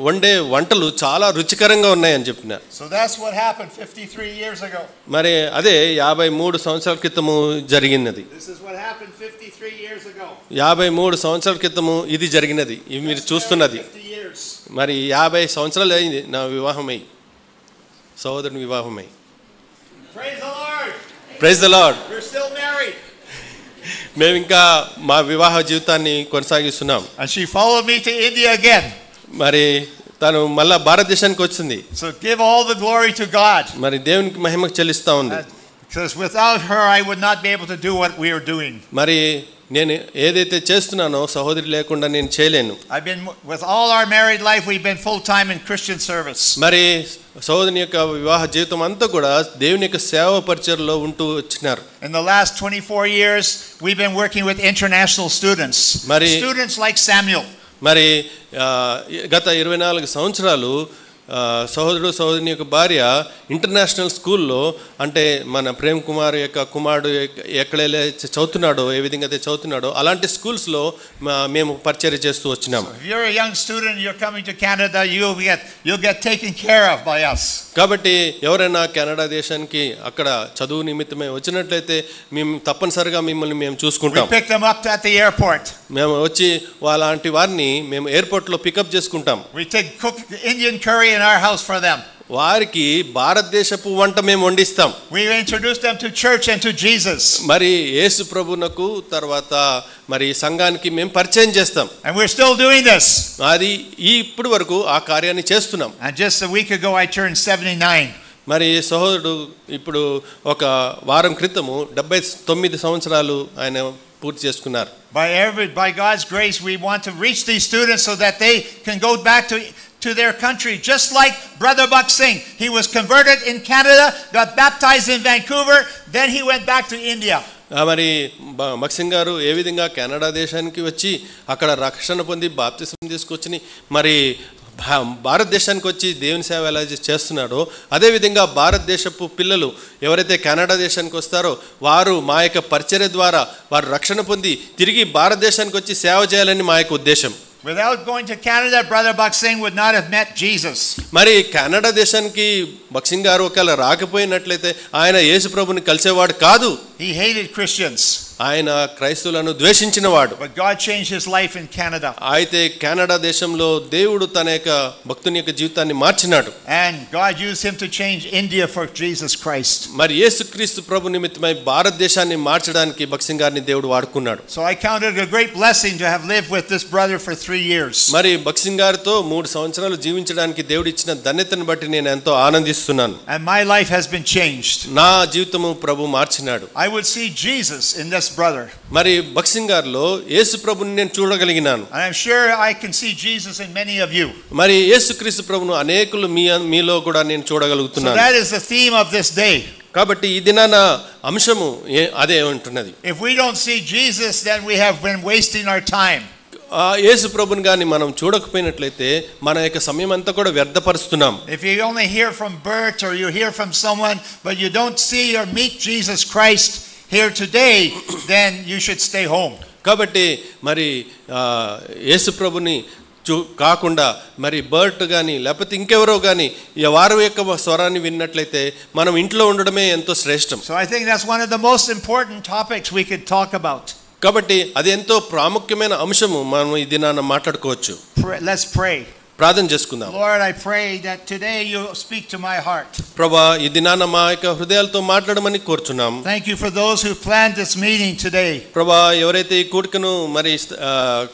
Speaker 2: వండే వంటలు చాలా రుచికరంగా ఉన్నాయని చెప్పినారు.
Speaker 1: So that's what happened 53 years ago.
Speaker 2: మరి అదే 53 సంవత్సరాల క్రితము జరిగినది.
Speaker 1: This is what happened 53 years ago.
Speaker 2: 53 సంవత్సరాల క్రితము ఇది జరిగినది. ఇవి మీరు చూస్తున్నది. మరి 50 సంవత్సరాలు అయింది నా వివాహమై, సహోదరుని వివాహమై.
Speaker 1: Praise the Lord.
Speaker 2: Praise the Lord.
Speaker 1: We're still married.
Speaker 2: మేము ఇంకా మా వివాహ జీవితాన్ని కొనసాగిస్తున్నాం.
Speaker 1: And she followed me to India again.
Speaker 2: మరి తను మళ్ళా భారతదేశానికి వచ్చింది.
Speaker 1: So give all the glory to God.
Speaker 2: మరి దేవునికి మహిమ చెల్లిస్తా ఉంది.
Speaker 1: Because without her I would not be able to do what we are doing.
Speaker 2: మరి నేను ఏదైతే చేస్తున్నానో సహోదరి లేకుండా నేను చేయలేను.
Speaker 1: I've been with all our married life we've been full time in Christian service.
Speaker 2: మరి సహోదరుని యొక్క వివాహ జీవితం అంతా కూడా దేవుని యొక్క సేవ పరిచర్యలో ఉంటూ వచ్చినారు.
Speaker 1: In the last 24 years we've been working with international students. Students like Samuel.
Speaker 2: మరి గత 24 సంవత్సరాలు సహోదరుడు సహోదరుని యొక్క భార్య ఇంటర్నేషనల్ స్కూల్లో అంటే మన ప్రేమ్ కుమార్ యొక్క కుమారుడు ఎక్కడైతే చదువుతున్నాడో ఏ విధంగా అయితే చదువుతున్నాడో అలాంటి స్కూల్స్లో మేము పరిచర్య చేస్తూ వచ్చినాము. కాబట్టి ఎవరైనా కెనడా దేశానికి అక్కడ చదువు నిమిత్తమై వచ్చినట్లయితే మేము తప్పనిసరిగా మిమ్మల్ని మేము చూసుకుంటాం. మేము వచ్చి అలాంటి వారిని మేము ఎయిర్పోర్ట్లో పికప్ చేసుకుంటాం. వారికి భారతదేశపు వంట మేము వండిస్తాం.
Speaker 1: We introduce them to church and to Jesus.
Speaker 2: మరి యేసు ప్రభువునకు తర్వాత మరి సంఘానికి మేము పరిచయం చేస్తాం.
Speaker 1: And we're still doing this.
Speaker 2: అది ఇప్పుడు వరకు ఆ కార్యాన్ని చేస్తున్నాం.
Speaker 1: And just a week ago I turned 79.
Speaker 2: మరి సహోదరుడు ఇప్పుడు ఒక వారం క్రితము 79 సంవత్సరాలు ఆయన పూర్తి చేసుకున్నారు.
Speaker 1: By God's grace we want to reach these students so that they can go back to their country, just like Brother Buck Singh. He was converted in Canada, got baptized in Vancouver, then he went back to India.
Speaker 2: మరి బక్సింగ్ గారు ఏ విధంగా Canada దేశానికి వచ్చి అక్కడ రక్షణ పొంది బాప్తిసం తీసుకొచ్చి మరి భారతదేశానికి వచ్చి దేవుని సేవ ఎలా చేస్తున్నాడో అదేవిధంగా భారతదేశపు పిల్లలు ఎవరైతే కెనడా దేశానికి వస్తారో వారు మా యొక్క పరిచర్య ద్వారా వారు రక్షణ పొంది తిరిగి భారతదేశానికి వచ్చి సేవ చేయాలని మా యొక్క ఉద్దేశం.
Speaker 1: Without going to Canada, Brother Buck Singh would not have met Jesus.
Speaker 2: మరి కెనడా దేశానికి బక్సింగ్ గారు ఒకవేళ రాకపోయినట్లయితే ఆయన యేసు ప్రభుని కలిసేవాడు కాదు.
Speaker 1: He hated Christians.
Speaker 2: ఆయన క్రైస్తవులను ద్వేషించినవాడు.
Speaker 1: But God changed his life in Canada.
Speaker 2: అయితే కెనడా దేశంలో దేవుడు తన యొక్క భక్తుని యొక్క జీవితాన్ని మార్చినాడు.
Speaker 1: And God used him to change India for Jesus Christ.
Speaker 2: మరి యేసుక్రీస్తు ప్రభు నిమిత్తమై భారతదేశాన్ని మార్చడానికి బక్సింగ్ గారిని దేవుడు వాడుకున్నాడు.
Speaker 1: So I counted a great blessing to have lived with this brother for 3 years.
Speaker 2: మరి బక్సింగ్ గారితో 3 సంవత్సరాలు జీవించడానికి దేవుడు ఇచ్చిన ధన్యతను బట్టి నేను ఎంతో ఆనందిస్తున్నాను.
Speaker 1: And my life has been changed.
Speaker 2: నా జీవితము ప్రభు మార్చినాడు.
Speaker 1: I would see Jesus in this brother.
Speaker 2: మరి బక్సింగ్ గారిలో యేసు ప్రభుని నేను చూడగలిగినాను.
Speaker 1: And I'm sure I can see Jesus in many of you.
Speaker 2: మరి యేసుక్రీస్తు ప్రభును అనేకులు మీలో కూడా నేను చూడగలుగుతున్నాను.
Speaker 1: So that is the theme of this day.
Speaker 2: కాబట్టి ఈ దినాన అంశము అదే ఉంటున్నది.
Speaker 1: If we don't see Jesus, then we have been wasting our time.
Speaker 2: యేసు ప్రభుని గాని మనం చూడకపోయినట్లయితే మన యొక్క సమయం అంతా కూడా వ్యర్థపరుస్తున్నాం.
Speaker 1: If you only hear from Bert or you hear from someone but you don't see or meet Jesus Christ here today, then you should stay home.
Speaker 2: కాబట్టి మరి యేసు ప్రభుని కాకుండా మరి బర్ట్ కానీ లేకపోతే ఇంకెవరో కానీ వారి యొక్క స్వరాన్ని విన్నట్లయితే మనం ఇంట్లో ఉండడమే ఎంతో శ్రేష్టం.
Speaker 1: So I think that's one of the most important topics we could talk about.
Speaker 2: కాబట్టి అది ఎంతో ప్రాముఖ్యమైన అంశము మనం ఈ దినాన మాట్లాడుకోవచ్చు.
Speaker 1: Let's pray.
Speaker 2: ప్రార్థన చేసుకుందాం.
Speaker 1: Lord, I pray that today you speak to my heart.
Speaker 2: ప్రభువా ఈ దినాన మా యొక్క హృదయాలతో మాట్లాడమని కోరుచున్నాం.
Speaker 1: Thank you for those who planned this meeting today.
Speaker 2: ప్రభువా ఎవరైతే ఈ కూడికను మరి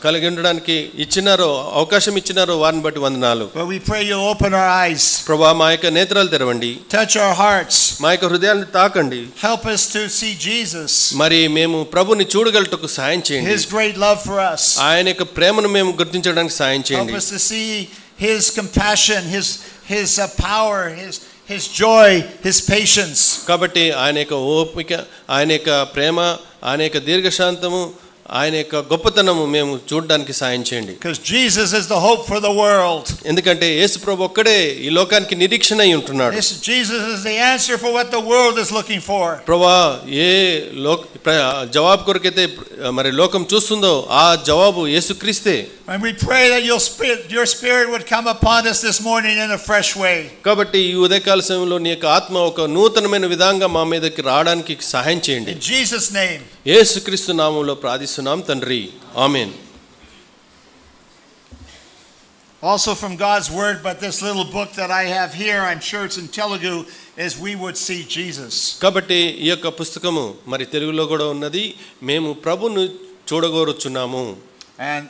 Speaker 2: కలిగి ఉండడానికి ఇచ్చినారో అవకాశం ఇచ్చినారో వారిని బట్టి వందనాలు.
Speaker 1: But we pray you open our eyes.
Speaker 2: ప్రభువా మా యొక్క నేత్రాలు తెరవండి.
Speaker 1: Touch our hearts.
Speaker 2: మా యొక్క హృదయాలను తాకండి.
Speaker 1: Help us to see Jesus.
Speaker 2: మరి మేము ప్రభుని చూడగలటకు సహాయం చేయండి.
Speaker 1: His great love for us.
Speaker 2: ఆయన యొక్క ప్రేమను మేము గుర్తించడానికి సహాయం చేయండి.
Speaker 1: Help us to see his compassion, his power, his joy, his patience.
Speaker 2: కాబట్టి ఆయన యొక్క ఓపిక, ఆయన యొక్క ప్రేమ, ఆయన యొక్క దీర్ఘశాంతము, ఆయన యొక్క గొప్పతనము మేము చూడడానికి సాయం చేయండి.
Speaker 1: Because Jesus is the hope for the world.
Speaker 2: ఎందుకంటే యేసు ప్రభు ఒక్కడే ఈ లోకానికి నిరీక్షణ అయి ఉంటున్నాడు.
Speaker 1: Jesus is the answer for what the world is looking for.
Speaker 2: ప్రభువా ఏ జవాబు కొరకైతే మరి లోకం చూస్తుందో ఆ జవాబు యేసుక్రీస్తే.
Speaker 1: And we pray that your spirit would come upon us this morning in a fresh way.
Speaker 2: కాబట్టి ఈ ఉదయకాల సమయంలో నీ యొక్క ఆత్మ ఒక నూతనమైన విధంగా మా మీదకి రావడానికి సహాయం చేయండి.
Speaker 1: In Jesus name.
Speaker 2: యేసుక్రీస్తు నామములో ప్రార్థిస్తున్నాం తండ్రి. ఆమేన్.
Speaker 1: Also from God's word, but this little book that I have here, I'm sure it's in Telugu, is We Would See Jesus.
Speaker 2: కాబట్టి ఈ యొక్క పుస్తకము మరి తెలుగులో కూడా ఉన్నది. మేము ప్రభును చూడగోరుచున్నాము.
Speaker 1: And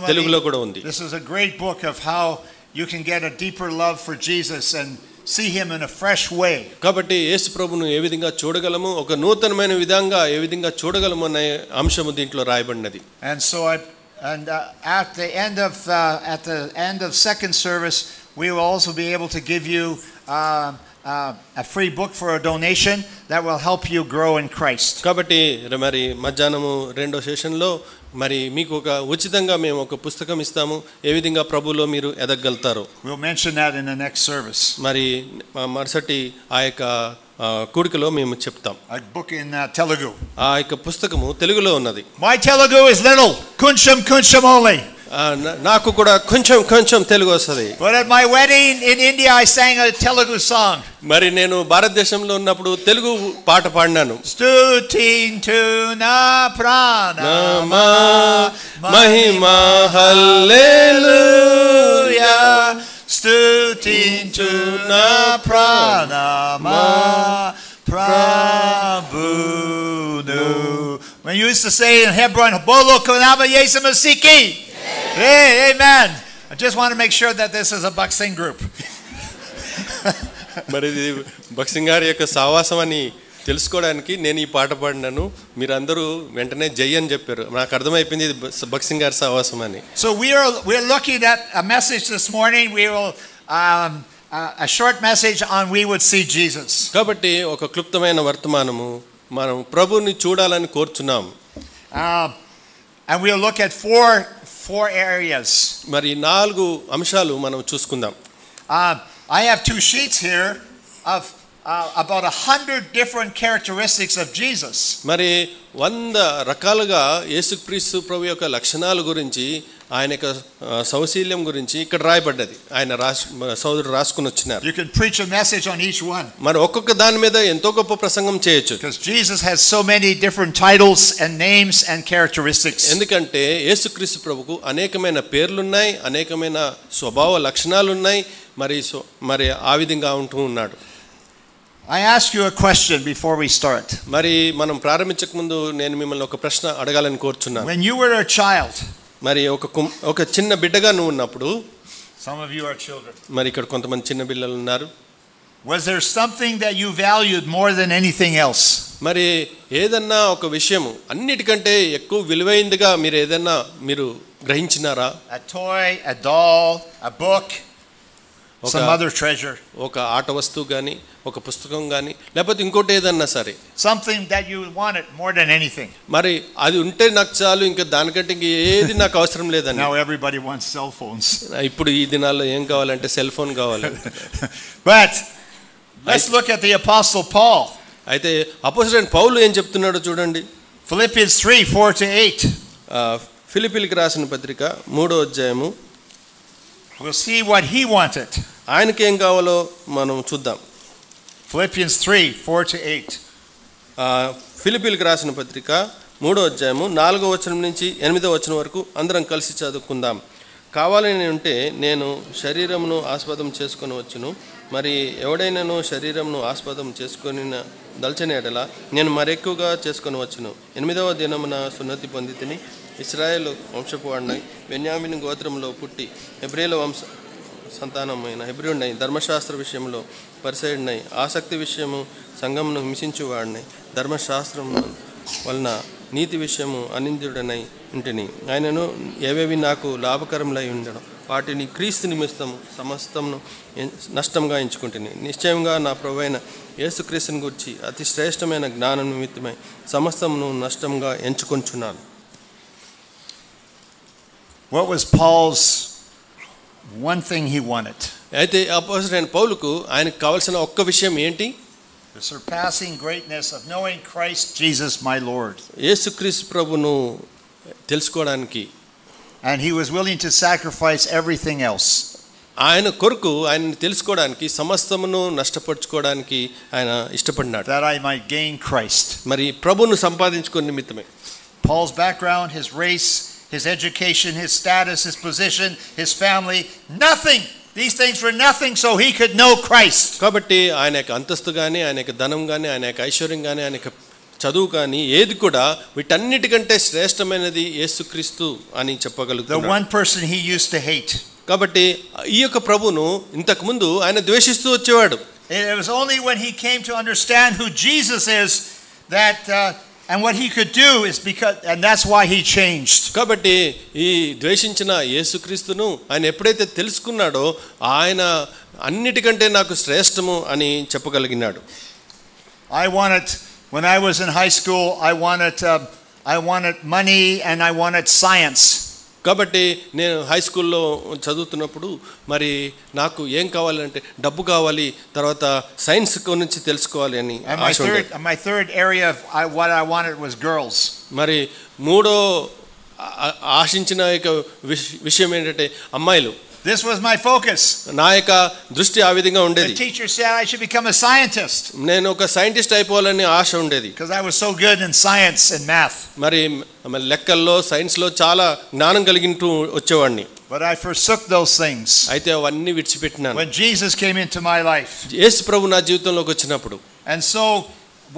Speaker 2: తెలుగులో కూడా ఉంది.
Speaker 1: This is a great book of how you can get a deeper love for Jesus and see him in a fresh way.
Speaker 2: కాబట్టి యేసు ప్రభును ఏ విధంగా చూడగలము, ఒక నూతనమైన విధంగా ఏ విధంగా చూడగలము అనే అంశము దీంట్లో రాయబడినది.
Speaker 1: And so at the end of second service we will also be able to give you a free book for a donation that will help you grow in Christ.
Speaker 2: కాబట్టి మరి మధ్యాహ్నము రెండో సెషన్లో మరి మీకు ఒక ఉచితంగా మేము ఒక పుస్తకం ఇస్తాము, ఏ విధంగా ప్రభువులో మీరు ఎదగలుగుతారు.
Speaker 1: We'll mention that in the next service.
Speaker 2: మరి మరుసటి ఆ యొక్క కూడికలో మేము చెప్తాం.
Speaker 1: A book in Telugu.
Speaker 2: ఆ యొక్క పుస్తకము తెలుగులో ఉన్నది.
Speaker 1: My Telugu is little, కొంచెం only.
Speaker 2: నాకు కూడా కొంచెం తెలుగు వస్తుంది.
Speaker 1: But at my wedding in India I sang a Telugu song.
Speaker 2: మరి నేను భారతదేశంలో ఉన్నప్పుడు తెలుగు పాట పాడినాను.
Speaker 1: స్తుతించు నా ప్రాణమా
Speaker 2: మహిమా హల్లెలూయా,
Speaker 1: స్తుతించు నా ప్రాణమా ప్రభును. When you used to say in Hebron, Bolo Konama Yesu Masiki. Hey, amen. I just want to make sure that this is a Buxing group.
Speaker 2: మరి ఇది బక్సింగ్ గారి యొక్క సావాసం అని తెలుసుకోవడానికి నేను ఈ పాట పాడినాను. మీరందరూ వెంటనే జై అని చెప్పారు. నాకు అర్థమైపోయింది ఇది బక్సింగ్ గారి సావాసం అని.
Speaker 1: So we're looking at a message this morning. We will a short message on we would see Jesus.
Speaker 2: కాబట్టి ఒక క్లుప్తమైన వర్తమానము మనం ప్రభువుని చూడాలని కోరుచున్నాం.
Speaker 1: And we'll look at four areas.
Speaker 2: మరి 4 అంశాలు మనం చూసుకుందాం.
Speaker 1: I have 2 sheets here of about 100 different characteristics of Jesus.
Speaker 2: మరి 100 రకాలుగా యేసుక్రీస్తు ప్రభు యొక్క లక్షణాల గురించి, ఆయన యొక్క సౌశీల్యం గురించి ఇక్కడ రాయబడ్డది. ఆయన సోదరుడు రాసుకుని వచ్చినారు.
Speaker 1: You can preach a message on each one.
Speaker 2: మరి ఒక్కొక్క దాని మీద ఎంతో గొప్ప ప్రసంగం చేయొచ్చు.
Speaker 1: Because Jesus has so many different titles and names and characteristics.
Speaker 2: ఎందుకంటే యేసుక్రీస్తు ప్రభుకు అనేకమైన పేర్లు ఉన్నాయి, అనేకమైన స్వభావ లక్షణాలు ఉన్నాయి. మరి ఆ విధంగా ఉంటూ ఉన్నాడు.
Speaker 1: I ask you a question before we start.
Speaker 2: మరి మనం ప్రారంభించక ముందు నేను మిమ్మల్ని ఒక ప్రశ్న అడగాలని కోరుచున్నాను.
Speaker 1: When you were a child,
Speaker 2: మరి ఒక చిన్న బిడ్డగా నువ్వు ఉన్నప్పుడు,
Speaker 1: some of you are children,
Speaker 2: మరి ఇక్కడ కొంతమంది చిన్న పిల్లలు ఉన్నారు,
Speaker 1: was there something that you valued more than anything else?
Speaker 2: మరి ఏదన్నా ఒక విషయము అన్నిటికంటే ఎక్కువ విలువైందిగా మీరు గ్రహించినారా?
Speaker 1: A toy, a doll, a book, some other treasure.
Speaker 2: ఒక ఆట వస్తువు గాని, ఒక పుస్తకం గాని, లేకపోతే ఇంకోటి ఏదన్నా సరే,
Speaker 1: something that you wanted more than anything.
Speaker 2: మరి అది ఉంటే నాకు చాలు, ఇంకా దానికంటే ఇంక ఏది నాకు అవసరం లేదని.
Speaker 1: Now everybody wants cell phones.
Speaker 2: ఇప్పుడు ఈ దినాల్లో ఏం కావాలంటే సెల్ ఫోన్ కావాలి.
Speaker 1: But let's look at the apostle Paul.
Speaker 2: అయితే అపోస్తలుడైన పౌలు ఏం చెప్తున్నాడో చూడండి.
Speaker 1: Philippians 3:4-8.
Speaker 2: ఫిలిప్పీయులకు రాసిన పత్రిక 3వ అధ్యాయము.
Speaker 1: We'll see what he wanted.
Speaker 2: ఆయనకి ఏం కావాలో మనం చూద్దాం.
Speaker 1: Philippians 3:4-8.
Speaker 2: ఫిలిప్పీయులకు రాసిన పత్రిక 3వ అధ్యాయము 4వ వచనం నుంచి 8వ వచనం వరకు అందరం కలిసి చదువుకుందాం. కావాలని ఉంటే నేను శరీరమును ఆస్పదం చేసుకొని వచ్చును, మరి ఎవడైనాను శరీరమును ఆస్పదం చేసుకొని దల్చని ఎడల నేను మరెక్కువగా చేసుకొని వచ్చును. 8వ దినమున సున్నతి పొంది తిని ఇశ్రాయేలు వంశపు వాడినై, బెన్యామీను గోత్రంలో పుట్టి హెబ్రీల వంశ సంతానమైన హెబ్రీయుడినై, ధర్మశాస్త్ర విషయంలో పరిసయుడినై, ఆసక్తి విషయము సంఘమును హింసించువాడినై, ధర్మశాస్త్రం వలన నీతి విషయము అనింద్యుడనై ఉంటిని. ఆయనను ఏవేవి నాకు లాభకరములై ఉండడం వాటిని క్రీస్తు నిమిత్తం సమస్తమును నష్టంగా ఎంచుకుంటుని. నిశ్చయంగా నా ప్రభువైన యేసుక్రీస్తుని గురించి అతి శ్రేష్టమైన జ్ఞానం నిమిత్తమై సమస్తమును నష్టంగా ఎంచుకొంచున్నాను.
Speaker 1: What was Paul's one thing he wanted?
Speaker 2: అయితే అపోస్తలుడైన పౌలుకు ఆయనకు కావాల్సిన ఒక్క విషయం ఏంటి?
Speaker 1: The surpassing greatness of knowing Christ Jesus my Lord.
Speaker 2: యేసుక్రీస్తు ప్రభును తెలుసుకోవడానికి.
Speaker 1: And he was willing to sacrifice everything else.
Speaker 2: ఆయన కొరకు ఆయనను తెలుసుకోవడానికి సమస్తమును నష్టపరుచుకోవడానికి ఆయన ఇష్టపడినాడు.
Speaker 1: That I might gain Christ.
Speaker 2: మరి ప్రభువును సంపాదించుకునే నిమిత్తమే.
Speaker 1: Paul's background, his race, his education, his status, his position, his family, nothing. These things were nothing so he could know Christ.
Speaker 2: కాబట్టి ఆయన యొక్క అంతస్తు గాని, ఆయన యొక్క ధనం గాని, ఆయన యొక్క ఐశ్వర్యం గాని, ఆయన యొక్క చదువు కానీ ఏది కూడా వీటన్నిటికంటే శ్రేష్టమైనది యేసుక్రీస్తు అని చెప్పగలుగుతాడు.
Speaker 1: The one person he used to hate.
Speaker 2: కాబట్టి ఈ యొక్క ప్రభువును ఇంతకు ముందు ఆయన ద్వేషిస్తూ వచ్చేవాడు.
Speaker 1: It was only when he came to understand who Jesus is that and what he could do is because and that's why he changed.
Speaker 2: కాబట్టి ఈ ద్వేషించిన యేసుక్రీస్తును ఆయన ఎప్పుడైతే తెలుసుకున్నాడో ఆయన అన్నిటికంటే నాకు శ్రేష్టము అని చెప్పగలిగినాడు.
Speaker 1: When I was in high school, I wanted I wanted money and I wanted science.
Speaker 2: కాబట్టి నేను హై స్కూల్లో చదువుతున్నప్పుడు మరి నాకు ఏం కావాలంటే డబ్బు కావాలి, తర్వాత సైన్స్ గురించి తెలుసుకోవాలి అని ఆశ ఉండేది.
Speaker 1: My third area of what I wanted was girls.
Speaker 2: మరి మూడో ఆశించిన విషయం ఏంటంటే అమ్మాయిలు.
Speaker 1: This was my focus.
Speaker 2: నా యొక్క దృష్టి ఆ విధంగా ఉండేది.
Speaker 1: The teacher said I should become a scientist.
Speaker 2: నేను ఒక సైంటిస్ట్ అయిపోవాలని ఆశ ఉండేది.
Speaker 1: Because I was so good in science and math.
Speaker 2: మరి లెక్కల్లో సైన్స్లో చాలా జ్ఞానం కలిగింటూ వచ్చేవాడిని.
Speaker 1: But I forsook those things.
Speaker 2: అయితే అవన్నీ విడిచిపెట్టినాను.
Speaker 1: When Jesus came into my life.
Speaker 2: యేసు ప్రభు నా జీవితంలోకి వచ్చినప్పుడు.
Speaker 1: And so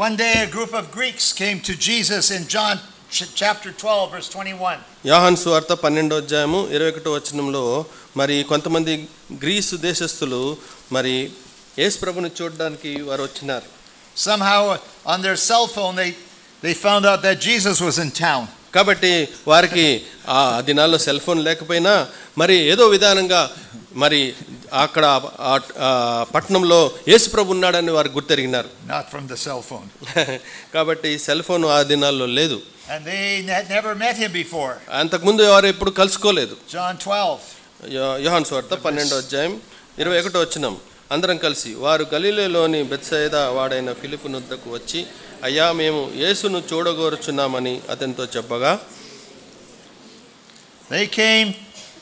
Speaker 1: one day a group of Greeks came to Jesus in John chapter 12 verse 21.
Speaker 2: యోహాను సువార్త 12వ అధ్యాయము 21వ వచనంలో మరి కొంతమంది గ్రీసు దేశస్థులు మరి యేసు ప్రభుని చూడడానికి వారు వచ్చినారు.
Speaker 1: Somehow on their cell phone they found out that Jesus was in town.
Speaker 2: కాబట్టి వారికి ఆ దినాల్లో సెల్ ఫోన్ లేకపోయినా మరి ఏదో విధానంగా మరి అక్కడ పట్టణంలో యేసు ప్రభు ఉన్నాడని వారు గుర్తెరిగినారు.
Speaker 1: Not from the cell phone.
Speaker 2: కాబట్టి సెల్ ఫోన్ ఆ దినాల్లో లేదు.
Speaker 1: And they had never met him before.
Speaker 2: అంతకుముందు ఎవరు ఎప్పుడు కలుసుకోలేదు.
Speaker 1: John 12.
Speaker 2: యోహాను సువార్త 12వ అధ్యాయం 21వ వచనం. అందరం కలిసి వారు గలిలయలోని బెత్సయిదా వాడైన ఫిలిప్పు వద్దకు వచ్చి, అయ్యా మేము యేసును చూడగోరుచున్నామని అతనితో చెప్పగా,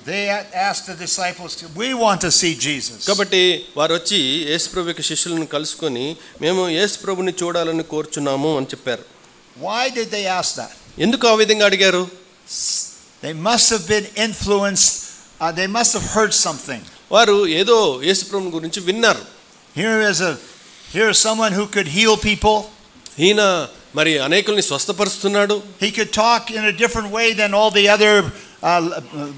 Speaker 1: they asked the disciples, we want to see Jesus.
Speaker 2: కాబట్టి వారు వచ్చి యేసు ప్రభు యొక్క శిష్యులను కలుసుకొని మేము యేసు ప్రభుని చూడాలని కోరుచున్నాము అని చెప్పారు.
Speaker 1: Why did they ask that?
Speaker 2: ఎందుకు ఆ విధంగా అడిగారు?
Speaker 1: They must have been influenced. They must have heard something.
Speaker 2: వారు ఏదో యేసు ప్రభుని గురించి విన్నారు.
Speaker 1: Here is someone who could heal people.
Speaker 2: ఈయన మరి అనేకుల్ని స్వస్థపరుస్తున్నాడు.
Speaker 1: He could talk in a different way than all the other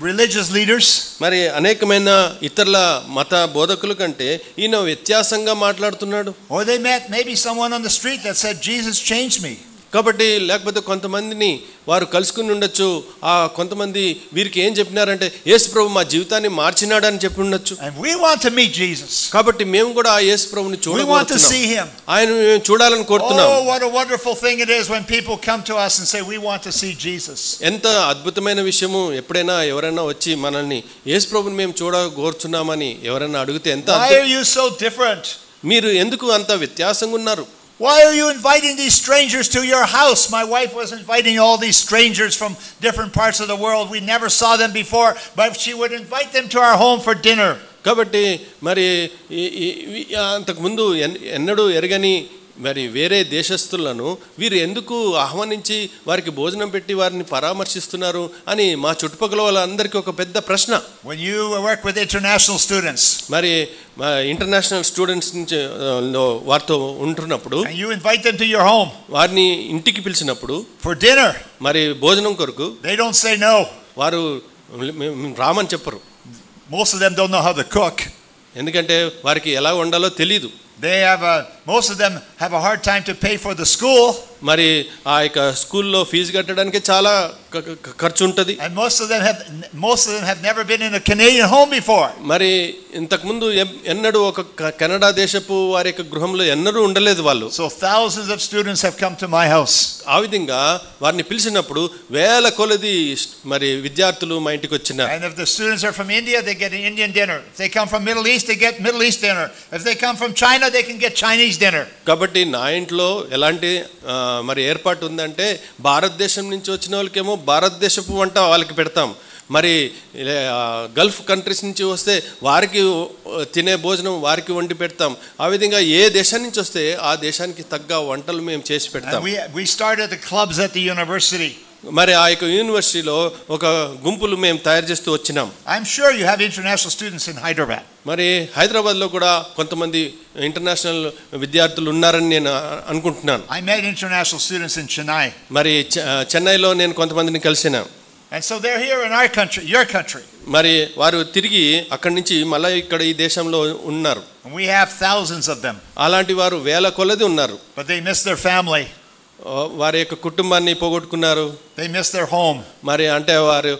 Speaker 1: religious leaders.
Speaker 2: మరి అనేకమైన ఇతరుల మత బోధకుల కంటే ఈయన వ్యత్యాసంగా మాట్లాడుతున్నాడు.
Speaker 1: Or they met maybe someone on the street that said Jesus changed me.
Speaker 2: కాబట్టి లేకపోతే కొంతమందిని వారు కలుసుకుని ఉండొచ్చు. ఆ కొంతమంది వీరికి ఏం చెప్పినారంటే యేసు ప్రభు మా జీవితాన్ని మార్చినాడు అని చెప్పి ఉండొచ్చు.
Speaker 1: And we want to meet Jesus.
Speaker 2: కాబట్టి మేము కూడా ఆ యేసు ప్రభుని చూడాలనుకుంటున్నాం.
Speaker 1: We want to see him.
Speaker 2: ఆయనను మేము చూడాలని కోరుతున్నాం.
Speaker 1: Oh, what a wonderful thing it is when people come to us and say we want to see Jesus.
Speaker 2: ఎంత అద్భుతమైన విషయము ఎప్పుడైనా ఎవరైనా వచ్చి మనల్ని యేసు ప్రభుని మేము చూడగోరుచున్నామని ఎవరైనా అడిగితే ఎంత.
Speaker 1: Why are you so different?
Speaker 2: మీరు ఎందుకు అంత వ్యత్యాసంగా ఉన్నారు?
Speaker 1: Why are you inviting these strangers to your house? My wife was inviting all these strangers from different parts of the world. We never saw them before, but she would invite them to our home for dinner.
Speaker 2: కాబట్టి మరి అంతకు ముందు ఎన్నడూ ఎరగని మరి వేరే దేశస్థులను వీరు ఎందుకు ఆహ్వానించి వారికి భోజనం పెట్టి వారిని పరామర్శిస్తున్నారు అని మా చుట్టుపక్కల వాళ్ళందరికీ ఒక పెద్ద ప్రశ్న.
Speaker 1: When you work with international students,
Speaker 2: మరి ఇంటర్నేషనల్ స్టూడెంట్స్ నుంచి వారితో ఉంటున్నప్పుడు
Speaker 1: and you invite them to your home,
Speaker 2: వారిని ఇంటికి పిలిచినప్పుడు
Speaker 1: for dinner,
Speaker 2: మరి భోజనం కొరకు
Speaker 1: they don't say no.
Speaker 2: వారు రామని చెప్పరు.
Speaker 1: Most of them don't know how to cook.
Speaker 2: ఎందుకంటే వారికి ఎలా వండాలో తెలియదు.
Speaker 1: Most of them have a hard time to pay for the school.
Speaker 2: మరి ఆ యొక్క స్కూల్లో ఫీజు కట్టడానికి చాలా ఖర్చు ఉంటుంది.
Speaker 1: And most of them have never been in a Canadian home before.
Speaker 2: మరి ఇంతకు ముందు ఎన్నడూ ఒక కెనడా దేశపు వారి యొక్క గృహంలో ఎన్నడూ ఉండలేదు వాళ్ళు.
Speaker 1: So thousands of students have come to my house.
Speaker 2: ఆ విధంగా వారిని పిలిచినప్పుడు వేల కొలది మరి విద్యార్థులు మా ఇంటికి వచ్చినారు.
Speaker 1: And if the students are from India, they get an Indian dinner. If they come from Middle East, they get Middle East dinner. If they come from China, they can get Chinese dinner.
Speaker 2: కాబట్టి నా ఇంట్లో ఎలాంటి మరి ఏర్పాటు ఉందంటే భారతదేశం నుంచి వచ్చిన వాళ్ళకేమో భారతదేశపు వంట వాళ్ళకి పెడతాం. మరి గల్ఫ్ కంట్రీస్ నుంచి వస్తే వారికి తినే భోజనం వారికి వండి పెడతాం. ఆ విధంగా ఏ దేశం నుంచి వస్తే ఆ దేశానికి తగ్గ వంటలు మేము చేసి పెడతాం.
Speaker 1: We started the clubs at the university.
Speaker 2: మరి ఆ యొక్క యూనివర్సిటీలో ఒక గుంపులు మేము తయారు చేస్తూ వచ్చినాం.
Speaker 1: I'm sure you have international students in Hyderabad.
Speaker 2: మరి హైదరాబాద్లో కూడా కొంతమంది ఇంటర్నేషనల్ విద్యార్థులు ఉన్నారని నేను అనుకుంటున్నాను.
Speaker 1: I met international students in Chennai.
Speaker 2: మరి చెన్నైలో నేను కొంతమందిని కలిసినా.
Speaker 1: And so they're here in our country, your country.
Speaker 2: మరి వారు తిరిగి అక్కడి నుంచి మళ్ళీ ఇక్కడ ఈ దేశంలో ఉన్నారు.
Speaker 1: We have thousands of them.
Speaker 2: అలాంటి వారు వేల కొలది ఉన్నారు.
Speaker 1: But they miss their family.
Speaker 2: వారి యొక్క కుటుంబాన్ని పోగొట్టుకున్నారు.
Speaker 1: They miss their home.
Speaker 2: మరి అంటే వారు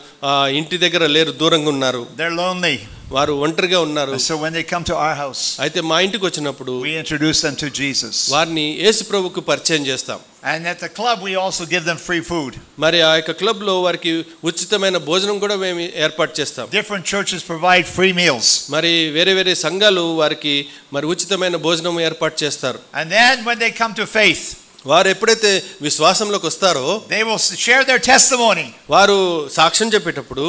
Speaker 2: ఇంటి దగ్గర లేరు, దూరంగా ఉన్నారు.
Speaker 1: They're lonely.
Speaker 2: వారు ఒంటరిగా ఉన్నారు.
Speaker 1: So when they come to our house,
Speaker 2: అయితే మా ఇంటికి వచ్చినప్పుడు
Speaker 1: we introduce them to Jesus.
Speaker 2: వారిని యేసు ప్రభువుకు పరిచయం చేస్తాం.
Speaker 1: And at the club we also give them free food.
Speaker 2: మరి ఆ యొక్క క్లబ్ లో వారికి ఉచితమైన భోజనం కూడా మేము ఏర్పాటు చేస్తాం.
Speaker 1: Different churches provide free meals.
Speaker 2: మరి వేరే వేరే సంఘాలు వారికి మరి ఉచితమైన భోజనం ఏర్పాటు చేస్తారు.
Speaker 1: And then when they come to faith,
Speaker 2: వారు ఎప్పుడైతే విశ్వాసంలోకి వస్తారో
Speaker 1: they will share their testimony.
Speaker 2: వారు సాక్ష్యం చెప్పేటప్పుడు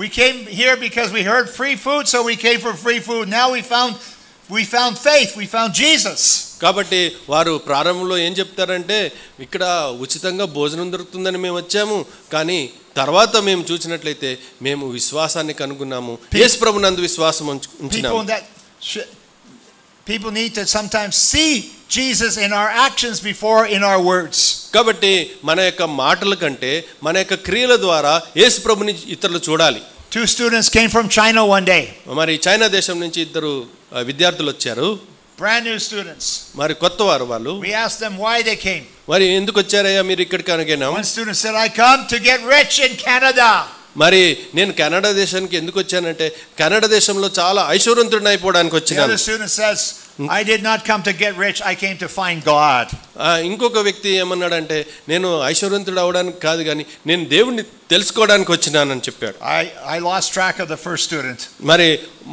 Speaker 1: we came here because we heard free food, so we came for free food. Now we found faith, we found Jesus.
Speaker 2: కాబట్టి వారు ప్రారంభంలో ఏం చెప్తారంటే ఇక్కడ ఉచితంగా భోజనం దొరుకుతుందని మేము వచ్చాము, కానీ తర్వాత మేము చూసినట్లయితే మేము విశ్వాసాన్ని కనుగొన్నాము, యేసు ప్రభునందు విశ్వాసం ఉంచినాము.
Speaker 1: People need to sometimes see Jesus in our actions before in our words.
Speaker 2: కాబట్టి మన యొక్క మాటల కంటే మన యొక్క క్రియల ద్వారా యేసు ప్రభుని ఇతరులు చూడాలి.
Speaker 1: 2 students came from China one day.
Speaker 2: మరి చైనా దేశం నుంచి ఇద్దరు విద్యార్థులు వచ్చారు.
Speaker 1: Brand new students.
Speaker 2: మరి కొత్తవారు వాళ్ళు.
Speaker 1: We asked them why they came.
Speaker 2: మరి ఎందుకు వచ్చారయ్యా మీరు ఇక్కడికి అనగానే
Speaker 1: one student said, I come to get rich in Canada.
Speaker 2: మరి నేను కెనడా దేశానికి ఎందుకు వచ్చానంటే కెనడా దేశంలో చాలా ఐశ్వర్యవంతుడిని అయిపోవడానికి వచ్చాను.
Speaker 1: The other student says, I did not come to get rich, I came to find God.
Speaker 2: ఇంకొక వ్యక్తి ఏమన్నాడంటే నేను ఐశ్వర్యవంతుడు అవడానికి కాదు కానీ నేను దేవుణ్ణి తెలుసుకోవడానికి వచ్చినానని చెప్పాడు.
Speaker 1: I lost track of the first student.
Speaker 2: మరి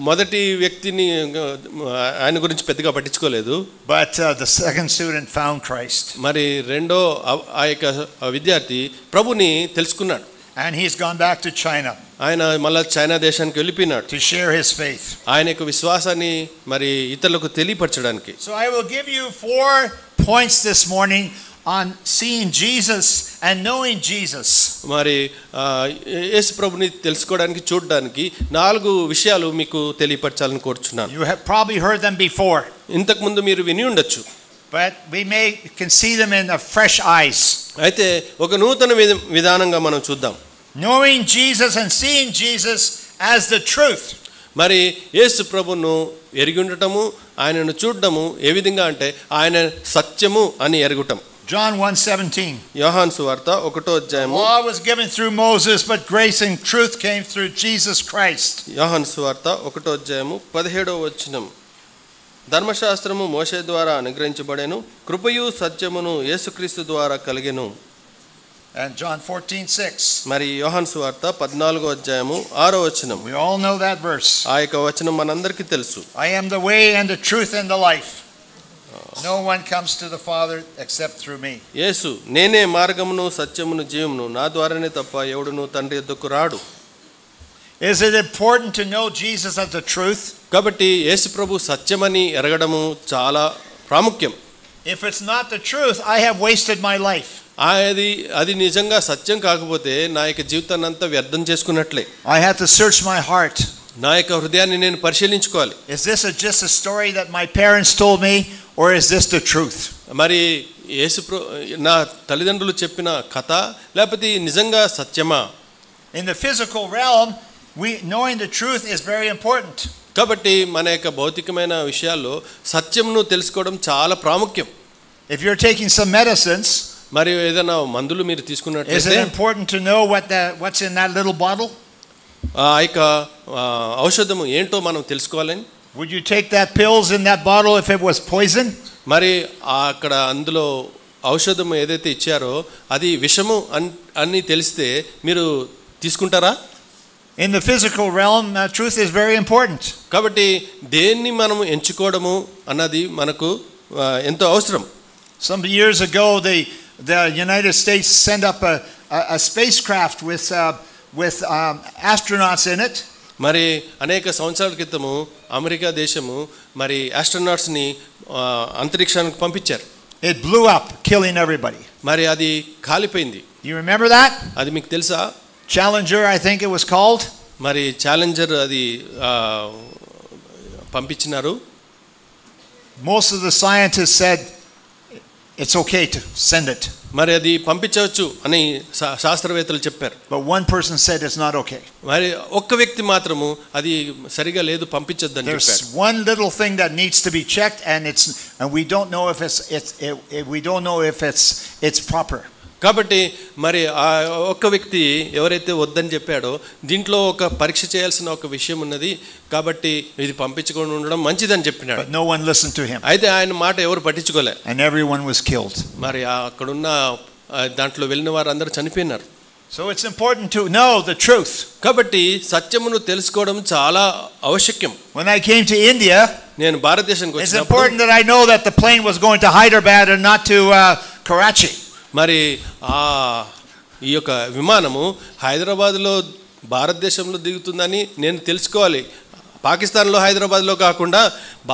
Speaker 2: మొదటి వ్యక్తిని ఆయన గురించి పెద్దగా పట్టించుకోలేదు.
Speaker 1: But the second student found Christ.
Speaker 2: మరి రెండో ఆ యొక్క విద్యార్థి ప్రభుని తెలుసుకున్నాడు.
Speaker 1: And he's gone back to China.
Speaker 2: ఆయన మళ్ళా చైనా దేశానికి వెళ్ళిపోయినాడు.
Speaker 1: To share his faith.
Speaker 2: ఆయన యొక్క విశ్వాసాన్ని మరి ఇతరులకు తెలియపరచడానికి.
Speaker 1: So I will give you 4 points this morning on seeing Jesus and knowing Jesus.
Speaker 2: మరి యేసు ప్రభుని తెలుసుకోవడానికి చూడడానికి 4 విషయాలు మీకు తెలియపరచాలని కోరుచున్నాను.
Speaker 1: You have probably heard them before.
Speaker 2: ఇంతకు ముందు మీరు విని ఉండొచ్చు.
Speaker 1: But we can see them in fresh eyes.
Speaker 2: అయితే ఒక నూతన విధానంగా మనం చూద్దాం.
Speaker 1: Knowing Jesus and seeing Jesus as the truth.
Speaker 2: మరి యేసు ప్రభును ఎరిగి ఉండటము ఆయనను చూడటము ఏ విధంగా అంటే ఆయన సత్యము అని ఎరుగుటం.
Speaker 1: John 1:17.
Speaker 2: యోహాను సువార్త 1వ అధ్యాయము.
Speaker 1: Law was given through Moses, but grace and truth came through Jesus Christ.
Speaker 2: యోహాను సువార్త 1వ అధ్యాయము 17వ వచనం. ధర్మశాస్త్రము మోషే ద్వారా అనుగ్రహించబడెను, కృపయు సత్యమును యేసుక్రీస్తు ద్వారా కలిగెను.
Speaker 1: And John 14:6.
Speaker 2: మరి యోహాను సువార్త 14వ అధ్యాయము 6వ వచనం.
Speaker 1: We all know that verse.
Speaker 2: ఆ యొక్క వచనం మనందరికీ తెలుసు.
Speaker 1: I am the way and the truth and the life. No one comes to the Father except through me.
Speaker 2: యేసు నేనే మార్గమును సత్యమును జీవమును, నా ద్వారానే తప్ప ఎవడును తండ్రి యొద్దకు రాడు.
Speaker 1: Is it important to know Jesus as the truth?
Speaker 2: కాబట్టి యేసు ప్రభు సత్యమని ఎరగడము చాలా ప్రాముఖ్యం.
Speaker 1: If it's not the truth, I have wasted my life.
Speaker 2: అది నిజంగా సత్యం కాకపోతే నా యొక్క జీవితాన్ని అంతా వ్యర్థం చేసుకున్నట్లే.
Speaker 1: I have to search my heart.
Speaker 2: నా యొక్క హృదయాన్ని నేను పరిశీలించుకోవాలి.
Speaker 1: Is this just a story that my parents told me, or is this the truth?
Speaker 2: మరి నా తల్లిదండ్రులు చెప్పిన కథ లేకపోతే నిజంగా సత్యమా?
Speaker 1: In the physical realm, knowing the truth is very important.
Speaker 2: కాబట్టి మన యొక్క భౌతికమైన విషయాల్లో సత్యమును తెలుసుకోవడం చాలా ప్రాముఖ్యం.
Speaker 1: If you're taking some medicines,
Speaker 2: మరి ఏదైనా మందులు మీరు తీసుకున్నట్లయితే
Speaker 1: is it important to know what's in that little bottle?
Speaker 2: ఆ యొక్క ఔషధము ఏంటో మనం తెలుసుకోవాలని.
Speaker 1: Would you take that pills in that bottle if it was poison?
Speaker 2: మరి అక్కడ అందులో ఔషధము ఏదైతే ఇచ్చారో అది విషము అని తెలిస్తే మీరు తీసుకుంటారా?
Speaker 1: In the physical realm, truth is very important.
Speaker 2: కాబట్టి దేన్ని మనం ఎంచుకోవడము అన్నది మనకు ఎంతో అవసరం.
Speaker 1: Some years ago, the United States sent up a spacecraft with astronauts in it.
Speaker 2: మరి అనేక సంవత్సరాల క్రితము అమెరికా దేశము మరి ఆస్ట్రోనాట్స్ ని అంతరిక్షానికి పంపించారు.
Speaker 1: It blew up, killing everybody.
Speaker 2: మరి అది కాలిపోయింది.
Speaker 1: You remember that?
Speaker 2: అది మీకు తెలుసా?
Speaker 1: Challenger, I think it was called.
Speaker 2: మరి ఛాలెంజర్ అది పంపించినారు.
Speaker 1: Most of the scientists said it's okay to send it.
Speaker 2: మరి అది పంపించవచ్చు అని శాస్త్రవేత్తలు చెప్పారు.
Speaker 1: But one person said it's not okay.
Speaker 2: మరి ఒక్క వ్యక్తి మాత్రము అది సరిగా లేదు పంపించొద్దని చెప్పారు.
Speaker 1: There's one little thing that needs to be checked and we don't know if it's proper.
Speaker 2: కాబట్టి మరి ఆ ఒక్క వ్యక్తి ఎవరైతే వద్దని చెప్పాడో దీంట్లో ఒక పరీక్ష చేయాల్సిన ఒక విషయం ఉన్నది, కాబట్టి ఇది పంపించకుండా ఉండడం మంచిదని చెప్పినాడు.
Speaker 1: But no one listened to him.
Speaker 2: అయితే ఆయన మాట ఎవరు పట్టించుకోలే.
Speaker 1: And everyone was killed.
Speaker 2: మరి అక్కడున్న దాంట్లో వెళ్ళిన వారందరూ చనిపోయినారు.
Speaker 1: So it's important to know the truth.
Speaker 2: కాబట్టి సత్యమును తెలుసుకోవడం చాలా ఆవశ్యకం.
Speaker 1: When I came to India,
Speaker 2: నేను భారతదేశానికి
Speaker 1: వచ్చినప్పుడు it's important that I know that the plane was going to Hyderabad and not to Karachi.
Speaker 2: మరి ఈ యొక్క విమానము హైదరాబాద్లో భారతదేశంలో దిగుతుందని నేను తెలుసుకోవాలి. పాకిస్తాన్లో హైదరాబాద్లో కాకుండా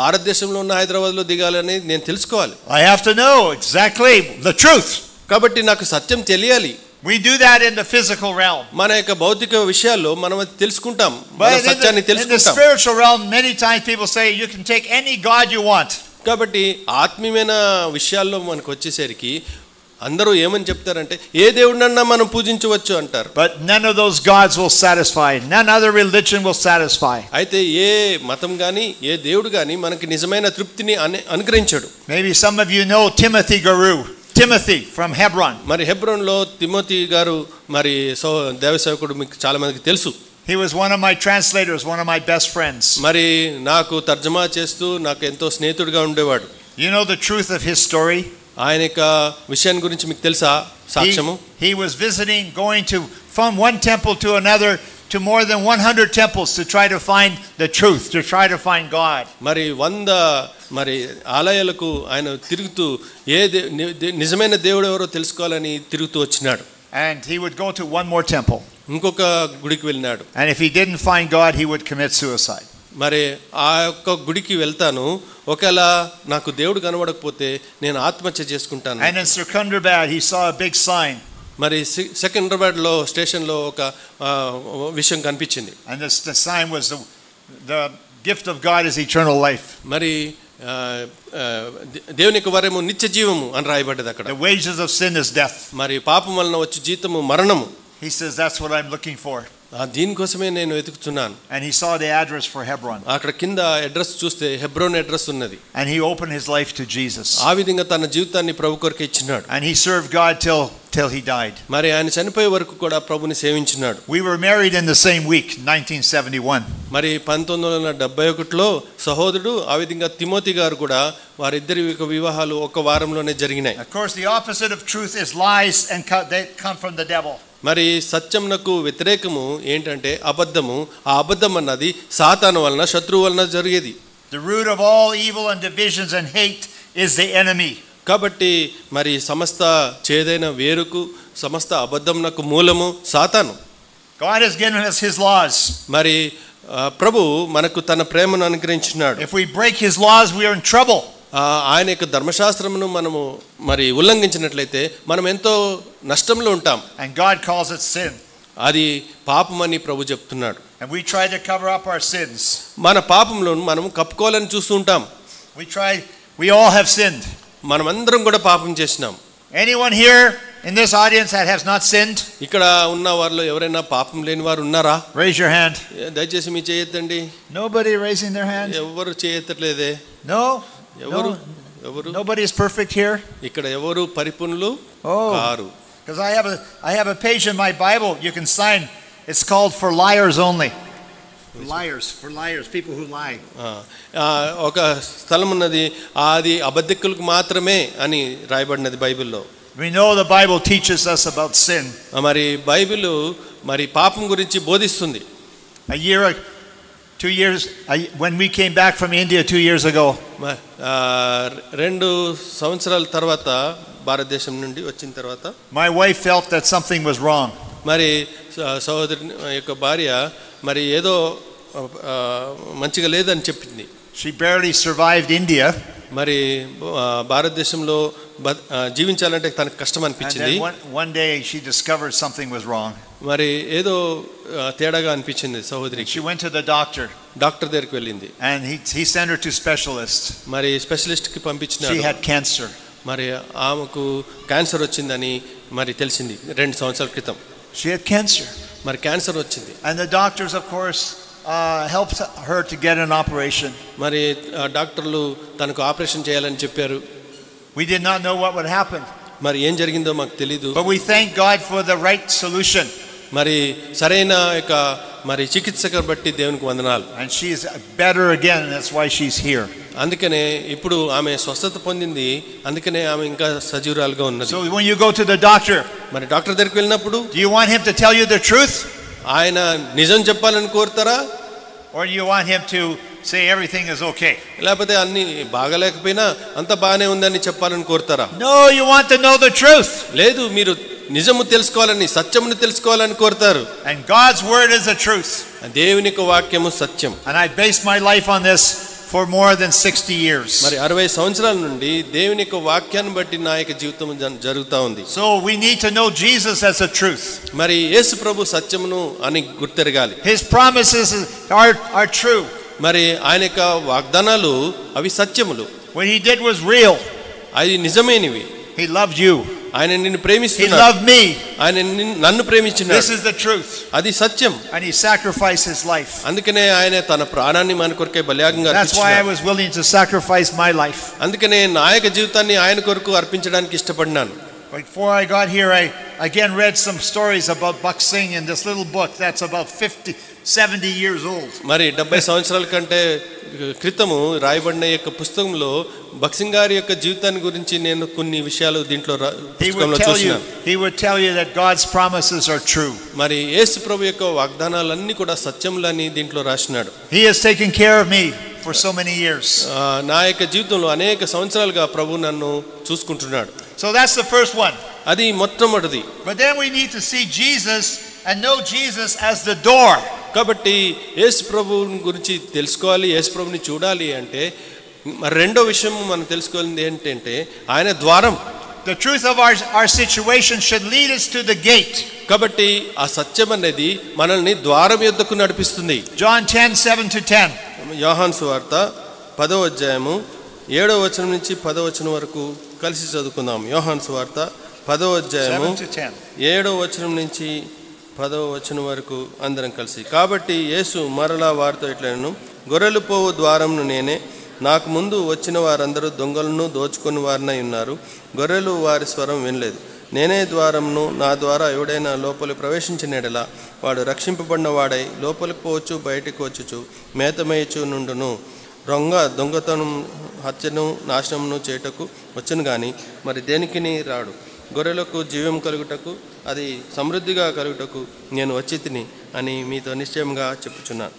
Speaker 2: భారతదేశంలో ఉన్న హైదరాబాద్లో దిగాలని నేను తెలుసుకోవాలి.
Speaker 1: I have to know exactly the truth.
Speaker 2: కాబట్టి నాకు సత్యం తెలియాలి.
Speaker 1: We do that in the physical realm.
Speaker 2: మన యొక్క భౌతిక విషయాల్లో మనం తెలుసుకుంటాం, మన సత్యాన్ని తెలుసుకుంటాం.
Speaker 1: In the spiritual realm, many times people say you can take any god you want.
Speaker 2: కాబట్టి ఆత్మీయమైన విషయాల్లో మనకు వచ్చేసరికి అందరూ ఏమని చెప్తారంటే ఏ దేవుడినన్నా మనం పూజించవచ్చు అంటారు.
Speaker 1: But none of those gods will satisfy. None other religion will satisfy.
Speaker 2: అయితే ఏ మతం గాని ఏ దేవుడు గాని మనకి నిజమైన తృప్తిని అనుగ్రహించాడు.
Speaker 1: Maybe some of you know Timothy from Hebron.
Speaker 2: మరి హెబ్రోన్లో తిమోతి గారు మరి దేవసేవకుడు మీకు చాలా మందికి తెలుసు.
Speaker 1: He was one of my translators, one of my best friends.
Speaker 2: మరి నాకు తర్జుమా చేస్తూ నాకు ఎంతో స్నేహితుడిగా ఉండేవాడు.
Speaker 1: You know the truth of his story?
Speaker 2: ఆయన యొక్క విషయాన్ని గురించి మీకు తెలుసా సాక్ష్యము?
Speaker 1: He was visiting, going to from one temple to another to more than 100 temples to try to find the truth, to try to find God.
Speaker 2: మరి 100 మరి ఆలయాలకు ఆయన తిరుగుతూ నిజమైన దేవుడు ఎవరో తెలుసుకోవాలని తిరుగుతూ వచ్చినాడు.
Speaker 1: And he would go to one more temple.
Speaker 2: ఇంకొక గుడికి వెళ్ళినాడు.
Speaker 1: And if he didn't find God, he would commit suicide.
Speaker 2: మరి ఆ యొక్క గుడికి వెళ్తాను, ఒకవేళ నాకు దేవుడు కనబడకపోతే నేను ఆత్మహత్య చేసుకుంటాను.
Speaker 1: And in Secunderabad he saw a big sign.
Speaker 2: మరి సెకండ్రాబాద్ లో స్టేషన్ లో ఒక విషయం కనిపించింది.
Speaker 1: And the sign was the gift of God is eternal life.
Speaker 2: మరి దేవుని యొక్క వరము నిత్య జీవము అని రాయబడ్డది అక్కడ.
Speaker 1: The wages of sin is death.
Speaker 2: మరి పాపం వలన వచ్చే జీతము మరణము.
Speaker 1: He says that's what I'm looking for.
Speaker 2: దీనికోసమే నేను వెతుకుతున్నాను.
Speaker 1: And he saw the address for Hebron.
Speaker 2: అక్కడ కింద అడ్రస్ చూస్తే హెబ్రోన్ అడ్రస్ ఉన్నది.
Speaker 1: And he opened his life to Jesus.
Speaker 2: ఆ విధంగా తన జీవితాన్ని ప్రభు కొరకు ఇచ్చినాడు.
Speaker 1: And he served God till he died.
Speaker 2: మరి ఆయన చనిపోయే వరకు కూడా ప్రభుని సేవించినాడు.
Speaker 1: We were married in the same week, 1971.
Speaker 2: మరి 1971లో సహోదరుడు ఆ విధంగా తిమోతి గారు కూడా వారిద్దరి వివాహాలు ఒక వారంలోనే జరిగినాయి.
Speaker 1: Of course the opposite of truth is lies, and they come from the devil.
Speaker 2: మరి సత్యంనకు వ్యతిరేకము ఏంటంటే అబద్ధము. ఆ అబద్ధం అన్నది సాతాను వలన శత్రువు వలన జరిగేది.
Speaker 1: The root of all evil and divisions and hate is the enemy.
Speaker 2: కాబట్టి మరి సమస్త చేదైన వేరుకు సమస్త అబద్ధమునకు మూలము సాతాను.
Speaker 1: God has given us his laws.
Speaker 2: మరి ప్రభు మనకు తన ప్రేమను అనుగ్రహించినాడు.
Speaker 1: If we break his laws we are in trouble.
Speaker 2: ఆయన యొక్క ధర్మశాస్త్రమును మనము మరి ఉల్లంఘించినట్లయితే మనం ఎంతో నష్టంలో ఉంటాం.
Speaker 1: And God calls it sin.
Speaker 2: అది పాపమని ప్రభు చెప్తున్నాడు.
Speaker 1: And we try to cover up our sins.
Speaker 2: మన పాపములను మనం కప్పుకోవాలని చూస్తూ ఉంటాం.
Speaker 1: We all have sinned.
Speaker 2: మనమందరం కూడా పాపం చేసినాం.
Speaker 1: Anyone here in this audience that has not sinned?
Speaker 2: ఇక్కడ ఉన్న వారిలో ఎవరైనా పాపం లేని వారు ఉన్నారా?
Speaker 1: Raise your hand.
Speaker 2: దయచేసి మీ చేయెత్తండి.
Speaker 1: Nobody raising their hand?
Speaker 2: ఎవరు చేయెత్తట్లేదే.
Speaker 1: No.
Speaker 2: ఎవరు
Speaker 1: Nobody is perfect here.
Speaker 2: ఇక్కడ ఎవరు పరిపూర్ణులు car.
Speaker 1: Because I have a page in my Bible you can sign. It's called for liars only. For liars, people who lie.
Speaker 2: ఒక స్థలం ఉన్నది, అది అబద్ధికులకు మాత్రమే అని రాయబడినది బైబిల్లో.
Speaker 1: We know the Bible teaches us about sin.
Speaker 2: మరి బైబిల్ మరి పాపం గురించి బోధిస్తుంది.
Speaker 1: 2 years when we came back from India 2 years ago.
Speaker 2: 2 సంవత్సరాల తర్వాత భారతదేశం నుండి వచ్చిన తర్వాత
Speaker 1: my wife felt that something was wrong.
Speaker 2: మరి సహోదరి యొక్క భార్య మరి ఏదో మంచిగా లేదని చెప్పింది.
Speaker 1: She barely survived India.
Speaker 2: మరి భారతదేశంలో జీవించాలంటే తనకు కష్టం అనిపించింది.
Speaker 1: One day she discovered something was wrong.
Speaker 2: మరి ఏదో తేడాగా అనిపించింది సహోదరికి.
Speaker 1: She went to the doctor.
Speaker 2: Doctor దగ్గరికి వెళ్ళింది.
Speaker 1: And he sent her to specialist.
Speaker 2: మరి స్పెషలిస్ట్ కి పంపించినాడు.
Speaker 1: She had cancer.
Speaker 2: మరి ఆమెకు క్యాన్సర్ వచ్చిందని మరి తెలిసింది 2 సంవత్సరాల క్రితం.
Speaker 1: She had cancer.
Speaker 2: మరి క్యాన్సర్ వచ్చింది.
Speaker 1: And the doctors of course helped her to get an operation.
Speaker 2: మరి డాక్టర్లు తనకు ఆపరేషన్ చేయాలని చెప్పారు.
Speaker 1: We did not know what would happen.
Speaker 2: మరి ఏం జరిగిందో మాకు తెలియదు.
Speaker 1: But we thank God for the right solution.
Speaker 2: మరి సరైన యొక్క మరి చికిత్సకు బట్టి దేవునికి వందనాలు.
Speaker 1: And she is better again, and that's why she's here.
Speaker 2: అందుకనే ఇప్పుడు ఆమె స్వస్థత పొందింది, అందుకనే ఆమె ఇంకా సజీవురాలుగా ఉన్నది.
Speaker 1: So when you go to the doctor,
Speaker 2: మరి డాక్టర్ దగ్గరికి వెళ్ళినప్పుడు
Speaker 1: do you want him to tell you the truth?
Speaker 2: ఆయన నిజం చెప్పాలని కోరుతారా?
Speaker 1: Or do you want him to say everything is okay?
Speaker 2: లేకపోతే అన్ని బాగలేకపోయినా అంత బాగానే ఉందని చెప్పాలని కోరుతారా?
Speaker 1: No, you want to know the truth.
Speaker 2: లేదు, మీరు నిజము తెలుసుకోవాలని, సత్యమును తెలుసుకోవాలని కోరుతారు.
Speaker 1: And God's word is the truth.
Speaker 2: దేవుని యొక్క వాక్యము సత్యం.
Speaker 1: And I based my life on this for more than 60 years.
Speaker 2: మరి 60 సంవత్సరాల నుండి దేవుని యొక్క వాక్యాన్ని బట్టి నా యొక్క జీవితం జరుగుతా ఉంది.
Speaker 1: So we need to know Jesus as the truth.
Speaker 2: మరి యేసు ప్రభు సత్యమును అని గుర్తెరగాలి.
Speaker 1: His promises are true.
Speaker 2: మరి ఆయన యొక్క వాగ్దానాలు అవి సత్యములు.
Speaker 1: What he did was real.
Speaker 2: అది నిజమైనవి.
Speaker 1: He loved you.
Speaker 2: ఆయన నిన్ను ప్రేమిస్తున్నాడు.
Speaker 1: He loved me.
Speaker 2: ఆయన నన్ను ప్రేమించున్నాడు.
Speaker 1: This is the truth.
Speaker 2: అది సత్యం.
Speaker 1: And he sacrificed his life.
Speaker 2: అందుకనే ఆయన తన ప్రాణాన్ని మన కొరకే బలియాగంగా అర్పించాడు.
Speaker 1: That's why I was willing to sacrifice my life.
Speaker 2: అందుకనే నా యొక్క జీవితాన్ని ఆయన కొరకు అర్పించడానికి ఇష్టపడినాను.
Speaker 1: Before I got here, I again read some stories about Buck Singh in this little book that's about 70 years old.
Speaker 2: మరి 70 సంవత్సరాల కంటే క్రితము రాయబడిన యొక్క పుస్తకంలో బక్సింగ్ గారి యొక్క జీవితాన్ని గురించి నేను కొన్ని విషయాలు దీంట్లో పుస్తకంలో చూశాను.
Speaker 1: He would tell you that God's promises are true.
Speaker 2: మరి యేసు ప్రభు యొక్క వాగ్దానాలన్నీ కూడా సత్యములని దీంట్లో రాసినాడు.
Speaker 1: He has taken care of me for so many years.
Speaker 2: నా యొక్క జీవితంలో అనేక సంవత్సరాలుగా ప్రభు నన్ను చూసుకుంటున్నాడు.
Speaker 1: So that's the first one.
Speaker 2: అది మొట్టమొదటిది.
Speaker 1: But then we need to see Jesus and know Jesus as the door.
Speaker 2: కాబట్టి యేసు ప్రభువుని గురించి తెలుసుకోవాలి, యేసు ప్రభుని చూడాలి అంటే మరి రెండో విషయం మనం తెలుసుకోవాల్సింది ఏంటంటే ఆయన ద్వారం.
Speaker 1: The truth of our situation should lead us to the gate.
Speaker 2: కాబట్టి ఆ సత్యం అనేది మనల్ని ద్వారం యొద్దకు నడిపిస్తుంది.
Speaker 1: John 10:7-10.
Speaker 2: యోహాను సువార్త 10వ అధ్యాయము 7వ వచనం నుంచి 10వ వచనం వరకు కలిసి చదువుకుందాం. యోహాను సువార్త 10వ అధ్యాయము 7వ వచనం నుంచి 10వ వచనం వరకు అందరం కలిసి. కాబట్టి యేసు మరలా వారితో ఇట్లనెను, గొర్రెలు పోవు ద్వారమును నేనే. నాకు ముందు వచ్చిన వారందరూ దొంగలను దోచుకొని వారినై ఉన్నారు. గొర్రెలు వారి స్వరం వినలేదు. నేనే ద్వారమును. నా ద్వారా ఎవడైనా లోపలి ప్రవేశించిన ఎడల వాడు రక్షింపబడిన వాడై లోపలికి పోవచ్చు, బయటికి వచ్చుచు మేతమేయచు నుండును. దొంగతనం, హత్యను, నాశనమును చేయుటకు వచ్చును గాని మరి దేనికిని రాడు. గొర్రెలకు జీవం కలుగుటకు, అది సమృద్ధిగా కలుగుటకు నేను వచ్చి తిని అని మీతో నిశ్చయంగా చెప్పుచున్నాను.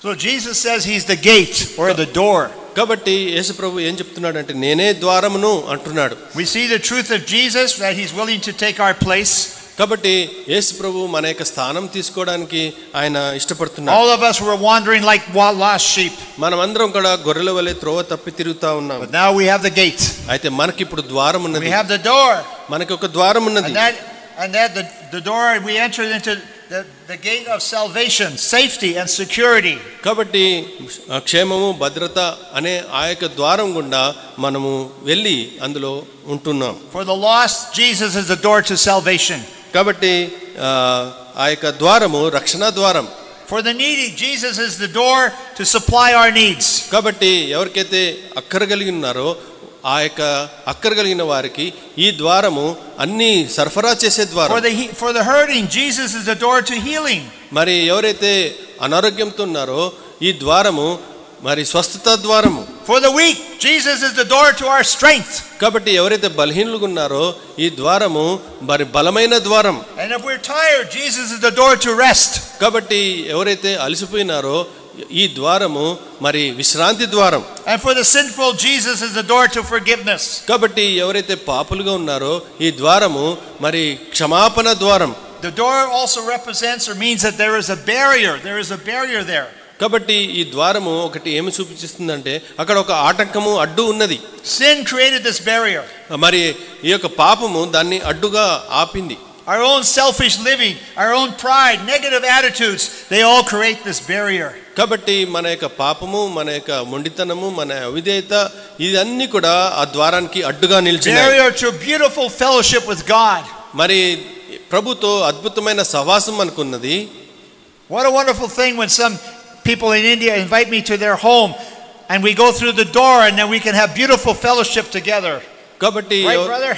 Speaker 1: So Jesus says he's the gate or the door.
Speaker 2: కాబట్టి యేసు ప్రభు ఏం చెప్తున్నాడు అంటే నేనే ద్వారమును అంటున్నాడు.
Speaker 1: We see the truth of Jesus, that he's willing to take our place.
Speaker 2: కాబట్టి యేసు ప్రభు మన యొక్క స్థానం తీసుకోవడానికి ఆయన ఇష్టపడుతున్నాడు.
Speaker 1: All of us were wandering like lost sheep.
Speaker 2: మనమందరం కూడా గొర్రెల వలె త్రోవ తప్పి తిరుగుతా ఉన్నాం.
Speaker 1: But now we have the gate.
Speaker 2: అయితే మనకి ఇప్పుడు ద్వారం ఉన్నది.
Speaker 1: We have the door.
Speaker 2: మనకి ఒక ద్వారం ఉన్నది.
Speaker 1: And that the door, we enter into the gate of salvation, safety and security.
Speaker 2: కాబట్టి క్షేమము, భద్రత అనే ఆ యొక్క ద్వారం గుండా మనము వెళ్ళి అందులో ఉంటున్నాం.
Speaker 1: For the lost, Jesus is the door to salvation.
Speaker 2: కాబట్టి ఆ యొక్క ద్వారము రక్షణ ద్వారం.
Speaker 1: For the needy, Jesus is the door to supply our needs.
Speaker 2: కాబట్టి ఎవరికైతే అక్కర కలిగి ఉన్నారో ఆ యొక్క అక్కర కలిగిన వారికి ఈ ద్వారము అన్ని సరఫరా చేసే ద్వారం.
Speaker 1: For the hurting, Jesus is the door to healing.
Speaker 2: మరి ఎవరైతే అనారోగ్యంతో ఉన్నారో ఈ ద్వారము మరి స్వస్థత ద్వారము.
Speaker 1: For the weak, Jesus is the door to our strength.
Speaker 2: కాబట్టి ఎవరైతే బలహీనులుగా ఉన్నారో ఈ ద్వారము మరి బలమైన ద్వారం.
Speaker 1: And if we're tired, Jesus is the door to rest.
Speaker 2: కాబట్టి ఎవరైతే అలసిపోయినారో ఈ ద్వారము మరి విశ్రాంతి ద్వారం.
Speaker 1: And for the sinful, Jesus is the door to forgiveness.
Speaker 2: కాబట్టి ఎవరైతే పాపులుగా ఉన్నారో ఈ ద్వారము మరి క్షమాపణ ద్వారం.
Speaker 1: The door also represents or means that there is a barrier. There is a barrier there.
Speaker 2: కాబట్టి ఈ ద్వారము ఒకటి ఏమి సూచిస్తుందంటే అక్కడ ఒక ఆటంకము, అడ్డు ఉన్నది.
Speaker 1: Sin created this barrier.
Speaker 2: మరి ఈ యొక్క పాపము దాన్ని అడ్డుగా ఆపింది.
Speaker 1: Our own selfish living, our own pride, negative attitudes, they all create this barrier.
Speaker 2: కాబట్టి మన యొక్క పాపము, మన యొక్క మొండితనము, మన అవిధేయత ఇదన్నీ కూడా ఆ ద్వారానికి అడ్డుగా నిలిచినాయి.
Speaker 1: Barrier to beautiful fellowship with God.
Speaker 2: మరి ప్రభుతో అద్భుతమైన సహవాసం మనకున్నది.
Speaker 1: What a wonderful thing when some people in India invite me to their home and we go through the door and then we can have beautiful fellowship together.
Speaker 2: కాబట్టి
Speaker 1: Right, brother?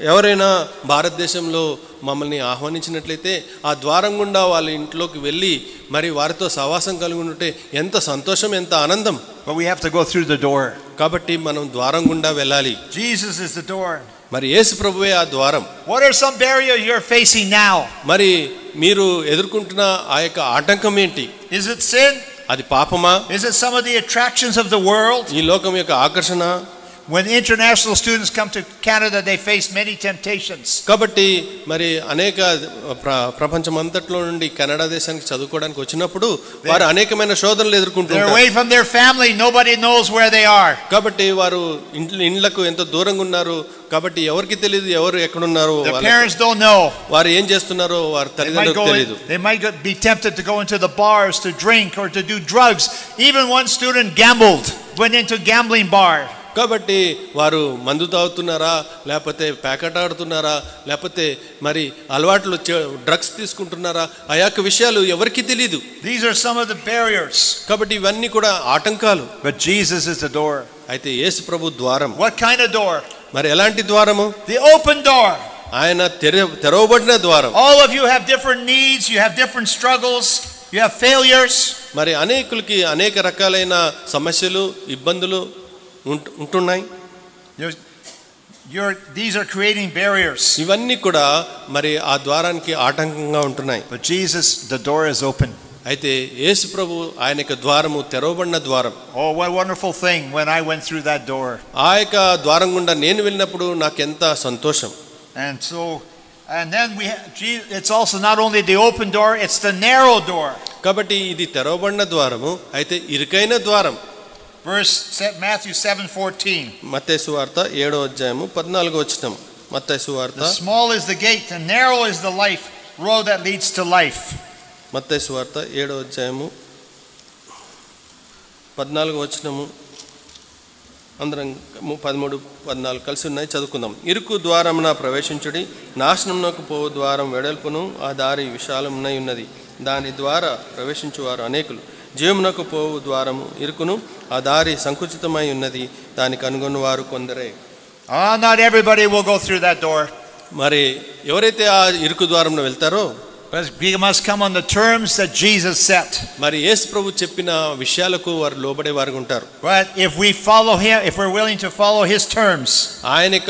Speaker 2: ఎవరైనా భారతదేశంలో మమ్మల్ని ఆహ్వానించినట్లయితే ఆ ద్వారం గుండా వాళ్ళ ఇంట్లోకి వెళ్ళి మరి వారితో సహవాసం కలిగి ఉంటే ఎంత సంతోషం, ఎంత ఆనందం.
Speaker 1: But we have to go through the door.
Speaker 2: కాబట్టి మనం ద్వారం గుండా వెళ్ళాలి.
Speaker 1: Jesus is the door.
Speaker 2: మరి యేసు ప్రభువే ఆ ద్వారం.
Speaker 1: What are some barriers you're facing now?
Speaker 2: మరి మీరు ఎదుర్కొంటున్న ఆ యొక్క ఆటంకం ఏంటి?
Speaker 1: Is it sin?
Speaker 2: అది పాపమా?
Speaker 1: Is it some of the attractions of the world?
Speaker 2: ఈ లోకం యొక్క ఆకర్షణ.
Speaker 1: When international students come to Canada, they face many temptations.
Speaker 2: కాబట్టి మరి అనేక ప్రపంచమంతట్లో నుండి కెనడా దేశానికి చదువుకోవడానికి వచ్చినప్పుడు వారు అనేకమైన శోధనలు ఎదుర్కొంటున్నారు.
Speaker 1: They're away from their family, nobody knows where they are.
Speaker 2: కాబట్టి వారు ఇండ్లకు ఎంత దూరంగా ఉన్నారు, కాబట్టి ఎవరికి తెలియదు ఎవరు ఎక్కడ ఉన్నారో.
Speaker 1: Their parents don't know.
Speaker 2: వారు ఏం చేస్తున్నారో వారి తల్లిదండ్రులకు తెలియదు.
Speaker 1: They might be tempted to go into the bars to drink or to do drugs. Even one student went into gambling bar.
Speaker 2: కాబట్టి వారు మందు తాగుతున్నారా, లేకపోతే ప్యాకెట్ ఆడుతున్నారా, లేకపోతే మరి అలవాట్లు డ్రగ్స్ తీసుకుంటున్నారా, ఆ యొక్క విషయాలు ఎవరికి తెలియదు.
Speaker 1: These are some of the barriers.
Speaker 2: కాబట్టి ఇవన్నీ కూడా ఆటంకాలు.
Speaker 1: But Jesus is the door.
Speaker 2: అయితే యేసు ప్రభు ద్వారం.
Speaker 1: What kind of door?
Speaker 2: మరి ఎలాంటి ద్వారము?
Speaker 1: The open door.
Speaker 2: ఆయన తెరవబడిన ద్వారం.
Speaker 1: All of you have different needs, you have different struggles, you have failures.
Speaker 2: మరి అనేకులకి అనేక రకాలైన సమస్యలు, ఇబ్బందులు ఉంటున్నాయి.
Speaker 1: These are creating barriers.
Speaker 2: ఇవన్నీ కూడా మరి ఆ ద్వారానికి ఆటంకంగా ఉంటున్నాయి.
Speaker 1: But Jesus, the door is open.
Speaker 2: అయితే యేసు ప్రభు ఆయన యొక్క ద్వారము తెరవబడిన ద్వారం.
Speaker 1: Oh, what a wonderful thing when I went through that door.
Speaker 2: ఆ యొక్క ద్వారం గుండా నేను వెళ్ళినప్పుడు నాకెంత సంతోషం.
Speaker 1: And then it's also not only the open door, it's the narrow door.
Speaker 2: కాబట్టి ఇది తెరవబడిన ద్వారము, అయితే ఇరుకైన ద్వారం.
Speaker 1: Matthew 7:14.
Speaker 2: మత్తయి సువార్త 7వ అధ్యాయము 14వ వచనం. మత్తయి సువార్త.
Speaker 1: Small is the gate and narrow is the road that leads to life.
Speaker 2: మత్తయి సువార్త 7వ అధ్యాయము 14వ వచనము. అందరం 13, 14 కలిసి ఉన్నాయి, చదువుకుందాం. ఇరుకు ద్వారమున ప్రవేశించుడి, నాశనమునకు పోవు ద్వారం వెడల్పును, ఆ దారి విశాలమునై ఉన్నది, దాని ద్వారా ప్రవేశించువారు అనేకులు. జీవమునకు పోవు ద్వారము ఇరుకును, ఆ దారి సంకుచితమై ఉన్నది, దానికి కనుగొన్నవారు కొందరే.
Speaker 1: Not everybody will go through that door.
Speaker 2: మరి ఎవరైతే ఆ ఇరుకు ద్వారంలో వెళ్తారో,
Speaker 1: we must come on the terms that Jesus set.
Speaker 2: మరి యేసు ప్రభు చెప్పిన విషయాలకు వారు లోబడే వారుగా ఉంటారు.
Speaker 1: But if we follow him, if we're willing to follow his terms,
Speaker 2: ఆయనక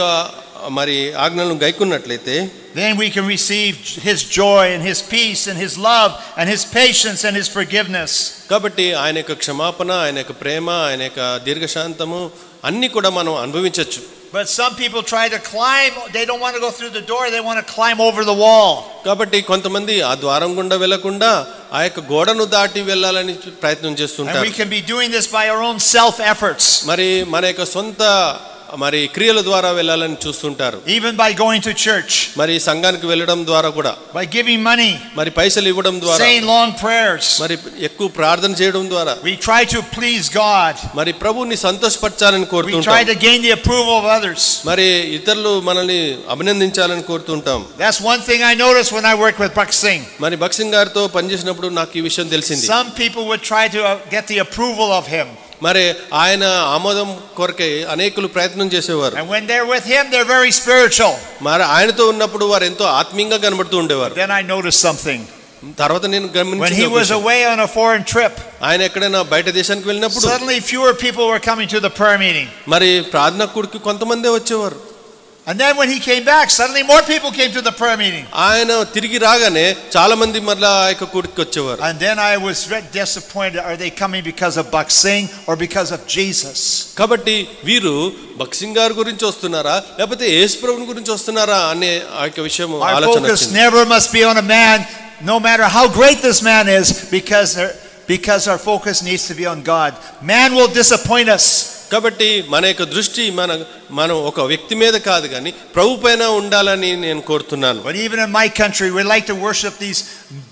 Speaker 2: మరి ఆజ్ఞలను గైకొన్నట్లయితే,
Speaker 1: then we can receive his joy and his peace and his love and his patience and his forgiveness.
Speaker 2: కాబట్టి ఆయన యొక్క క్షమాపణ, ఆయన యొక్క ప్రేమ, ఆయన యొక్క దీర్ఘశాంతము అన్ని కూడా మనం అనుభవించవచ్చు.
Speaker 1: But some people try to climb, they don't want to go through the door, they want to climb over the wall.
Speaker 2: కాబట్టి కొంతమంది ఆ ద్వారం గుండా వెళ్ళకుండా ఆ యొక్క గోడను దాటి వెళ్ళాలని ప్రయత్నం చేస్తుంటారు.
Speaker 1: And we can be doing this by our own self efforts.
Speaker 2: మరి మన యొక్క సొంత మరి క్రియల ద్వారా వెళ్ళాలని చూస్తుంటారు.
Speaker 1: Even by going to church,
Speaker 2: మరి సంఘానికి వెళ్ళడం ద్వారా కూడా,
Speaker 1: by giving money,
Speaker 2: మరి పైసలు ఇవ్వడం ద్వారా,
Speaker 1: saying long prayers,
Speaker 2: మరి ఎక్కువ ప్రార్థన చేయడం ద్వారా
Speaker 1: we try to please God.
Speaker 2: మరి ప్రభువుని సంతోషపరచాలని కోరుతుంటాం.
Speaker 1: We try to gain the approval of others.
Speaker 2: మరి ఇతరులు మనల్ని అభినందించాలని కోరుతుంటాం.
Speaker 1: That's one thing I noticed when I worked with Buck Singh.
Speaker 2: మరి బక్ సింగ్ గారితో పనిచేసినప్పుడు నాకు ఈ విషయం తెలిసింది.
Speaker 1: Some people would try to get the approval of him.
Speaker 2: మరి ఆయన ఆమోదం కొరకై అనేకులు ప్రయత్నం చేసేవారు.
Speaker 1: And when they're with him, they're very spiritual.
Speaker 2: మరి ఆయనతో ఉన్నప్పుడు వారు ఎంతో ఆత్మీయంగా కనబడుతూ ఉండేవారు.
Speaker 1: Then I noticed something.
Speaker 2: తర్వాత నేను గమనించాను,
Speaker 1: when he was away on a foreign trip,
Speaker 2: ఆయన ఎక్కడైనా బయట దేశానికి వెళ్ళినప్పుడు
Speaker 1: suddenly fewer people were coming to the prayer meeting.
Speaker 2: మరి ప్రార్థన కూడికి కొంతమందే వచ్చేవారు.
Speaker 1: And then when he came back, suddenly more people came to the prayer meeting.
Speaker 2: ఆయన తిరిగి రాగానే చాలా మంది మరలా ఆ యొక్క కూడికి వచ్చేవారు.
Speaker 1: And then I was disappointed. Are they coming because of Buck Singh or because of Jesus?
Speaker 2: కాబట్టి వీరు బక్ సింగ్ గారి గురించి వస్తున్నారా లేకపోతే యేసు ప్రభువుని గురించి వస్తున్నారా అనే ఆ యొక్క విషయం ఆలోచన
Speaker 1: వచ్చింది. Our focus never must be on a man, no matter how great this man is, because our focus needs to be on God. Man will disappoint us.
Speaker 2: కాబట్టి మన యొక్క దృష్టి మనం ఒక వ్యక్తి మీద కాదు కానీ ప్రభు పైన ఉండాలని నేను కోరుతున్నాను.
Speaker 1: But even in my country we like to worship these